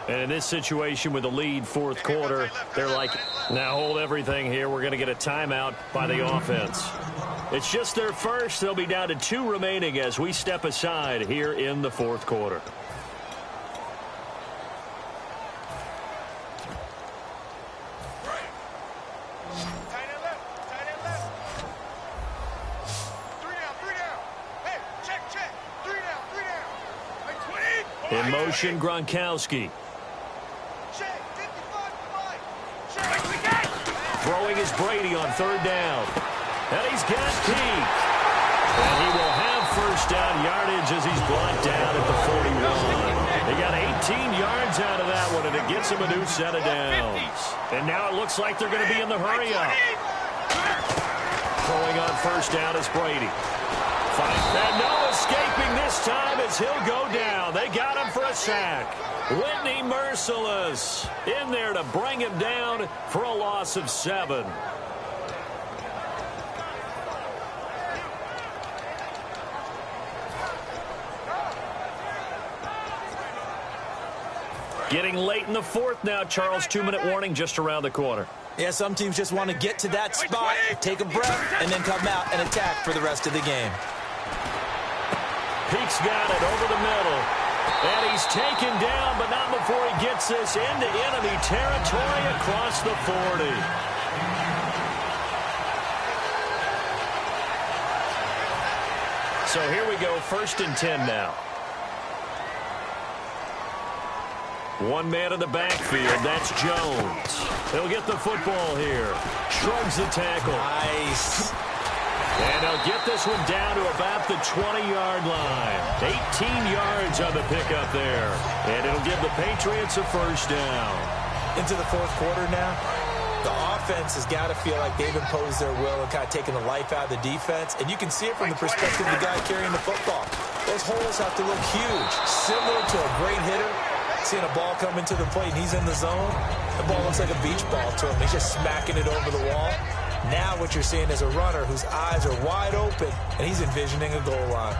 And in this situation with the lead 4th quarter, they're like, now hold everything here. We're going to get a timeout by the offense. It's just their first. They'll be down to 2 remaining as we step aside here in the fourth quarter. In motion, Gronkowski. Throwing is Brady on third down. And he's got Peak. And he will have first down yardage as he's brought down at the 41. He got 18 yards out of that one, and it gets him a new set of downs. And now it looks like they're going to be in the hurry-up. Throwing on first down is Brady. And no escaping this time as he'll go down. They got him for a sack. Whitney Merciless in there to bring him down for a loss of 7. Getting late in the fourth now, Charles. 2-minute warning just around the corner. Yeah, some teams just want to get to that spot, take a breath, and then come out and attack for the rest of the game. Peak's got it over the middle. And he's taken down, but not before he gets this into enemy territory across the 40. So here we go, 1st and 10 now. One man in the backfield, that's Jones. He'll get the football here. Shrugs the tackle. Nice. And they'll get this one down to about the 20-yard line. 18 yards on the pickup there. And it'll give the Patriots a first down. Into the fourth quarter now. The offense has got to feel like they've imposed their will and kind of taken the life out of the defense. And you can see it from the perspective of the guy carrying the football. Those holes have to look huge. Similar to a great hitter. Seeing a ball come into the plate and he's in the zone. The ball looks like a beach ball to him. He's just smacking it over the wall. Now what you're seeing is a runner whose eyes are wide open, and he's envisioning a goal line.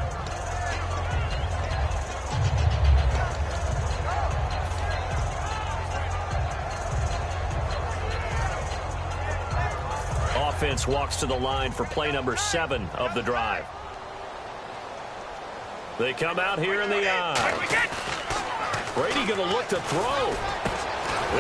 Offense walks to the line for play number 7 of the drive. They come out here in the eye. Brady going to look to throw.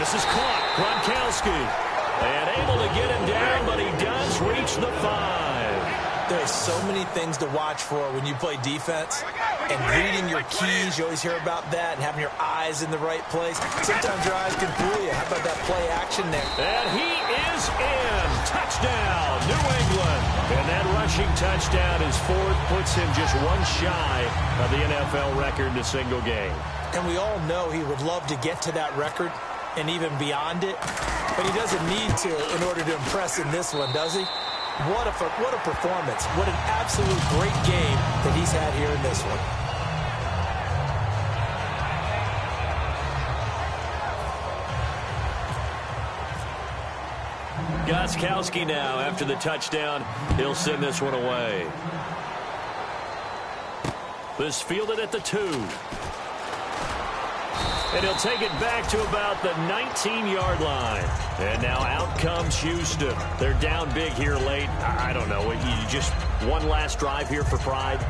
This is caught. Gronkowski. And able to get him down, but he does reach the 5. There's so many things to watch for when you play defense. And reading your keys, you always hear about that, and having your eyes in the right place. Sometimes your eyes can fool you. How about that play action there? And he is in. Touchdown, New England. And that rushing touchdown is 4th, puts him just one shy of the NFL record in a single game. And we all know he would love to get to that record and even beyond it. But he doesn't need to in order to impress in this one, does he? What a performance. What an absolute great game that he's had here in this one. Gostkowski now, after the touchdown, he'll send this one away. This fielded at the 2. And he'll take it back to about the 19-yard line. And now out comes Houston. They're down big here late. I don't know. You just one last drive here for pride?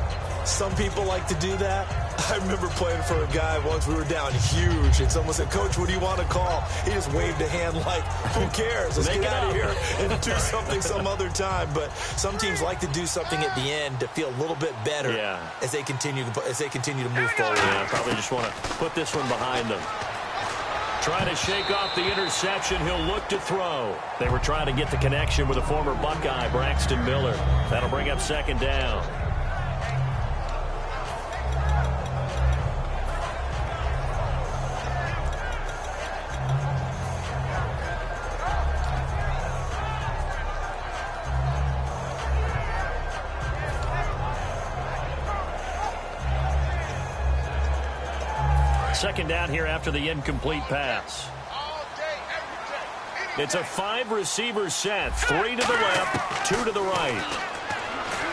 Some people like to do that. I remember playing for a guy once. We were down huge, and someone said, "Coach, what do you want to call?" He just waved a hand like, "Who cares? Let's get out of here and do something some other time." But some teams like to do something at the end to feel a little bit better as they continue to move forward. Yeah, probably just want to put this one behind them. Trying to shake off the interception. He'll look to throw. They were trying to get the connection with a former Buckeye, Braxton Miller. That'll bring up 2nd down. Second down here after the incomplete pass. It's a 5-receiver set. 3 to the left, 2 to the right.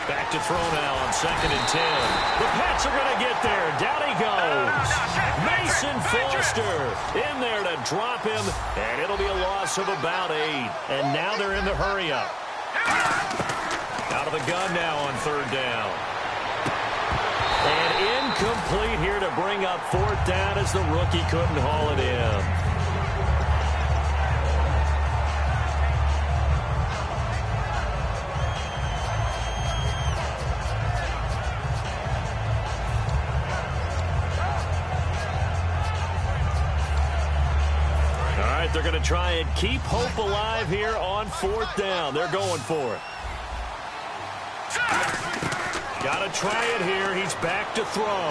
Back to throw now on 2nd and 10. The Pats are going to get there. Down he goes. Mason Foster in there to drop him, and it'll be a loss of about 8. And now they're in the hurry-up. Out of the gun now on third down. And incomplete here to bring up fourth down as the rookie couldn't haul it in. They're going to try and keep hope alive here on fourth down. They're going for it. Got to try it here. He's back to throw.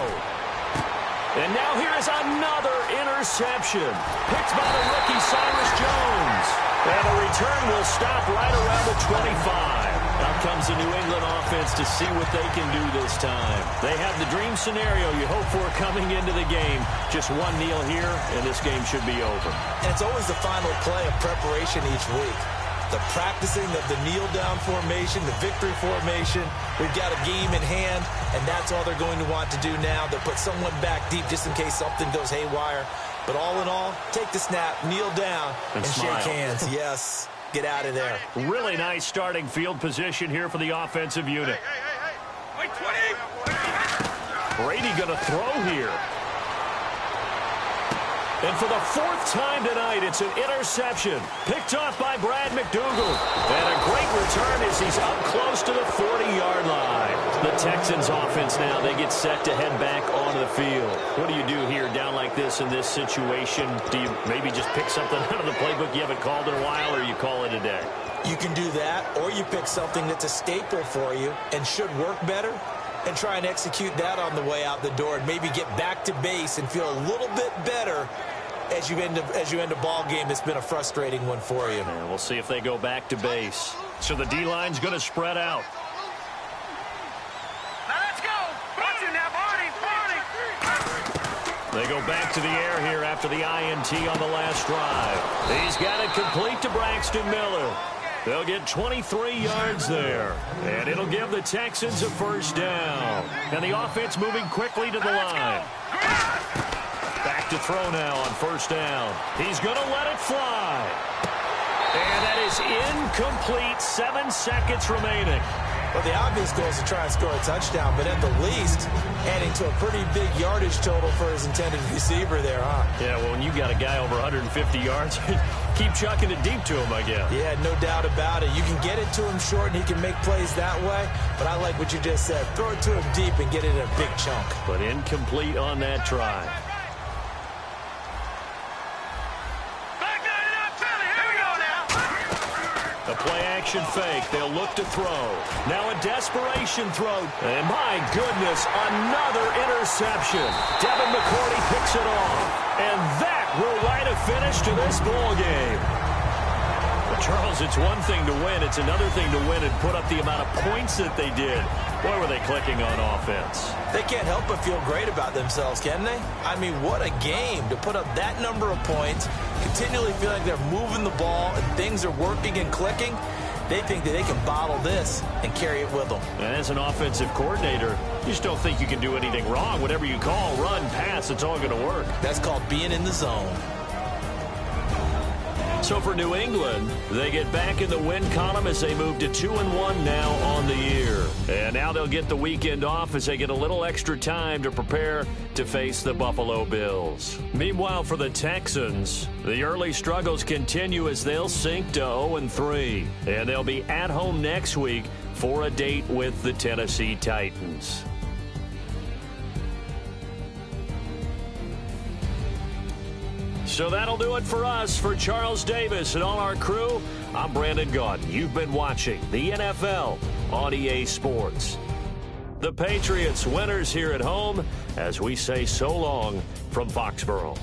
And now here is another interception. Picked by the rookie, Cyrus Jones. And the return will stop right around the 25. Out comes the New England offense to see what they can do this time. They have the dream scenario you hope for coming into the game. Just one kneel here, and this game should be over. And it's always the final play of preparation each week. The practicing of the kneel-down formation, the victory formation. We've got a game in hand, and that's all they're going to want to do now. They'll put someone back deep just in case something goes haywire. But all in all, take the snap, kneel down, and shake hands. Yes. Get out of there. Really nice starting field position here for the offensive unit. Wait, 20. Brady going to throw here. And for the fourth time tonight, it's an interception. Picked off by Brad McDougal. And a great return as he's up close to the 40-yard line. The Texans offense now, they get set to head back onto the field. What do you do here down like this in this situation? Do you maybe just pick something out of the playbook you haven't called in a while, or you call it a day? You can do that, or you pick something that's a staple for you and should work better, and try and execute that on the way out the door and maybe get back to base and feel a little bit better as you end a ball game that's been a frustrating one for you. Yeah, we'll see if they go back to base. So the D-line's going to spread out. Now let's go. Watch it now, Barney. They go back to the air here after the INT on the last drive. He's got it complete to Braxton Miller. They'll get 23 yards there, and it'll give the Texans a first down. And the offense moving quickly to the line. Back to throw now on first down. He's going to let it fly. And that is incomplete. 7 seconds remaining. Well, the obvious goal is to try and score a touchdown, but at the least, adding to a pretty big yardage total for his intended receiver there, huh? Yeah, well, when you got a guy over 150 yards, keep chucking it deep to him, I guess. Yeah, no doubt about it. You can get it to him short, and he can make plays that way, but I like what you just said. Throw it to him deep and get it in a big chunk. But incomplete on that try. A play-action fake. They'll look to throw. Now a desperation throw. And my goodness, another interception. Devin McCourty picks it off. And that will write a finish to this ball game. But Charles, it's one thing to win. It's another thing to win and put up the amount of points that they did. Boy, were they clicking on offense. They can't help but feel great about themselves, can they? I mean, what a game to put up that number of points, continually feel like they're moving the ball and things are working and clicking. They think that they can bottle this and carry it with them. And as an offensive coordinator, you just don't think you can do anything wrong. Whatever you call, run, pass, it's all going to work. That's called being in the zone. So for New England, they get back in the win column as they move to 2-1 now on the year. And now they'll get the weekend off as they get a little extra time to prepare to face the Buffalo Bills. Meanwhile, for the Texans, the early struggles continue as they'll sink to 0-3. And they'll be at home next week for a date with the Tennessee Titans. So that'll do it for us. For Charles Davis and all our crew, I'm Brandon Gaudin. You've been watching the NFL on EA Sports. The Patriots winners here at home as we say so long from Foxborough.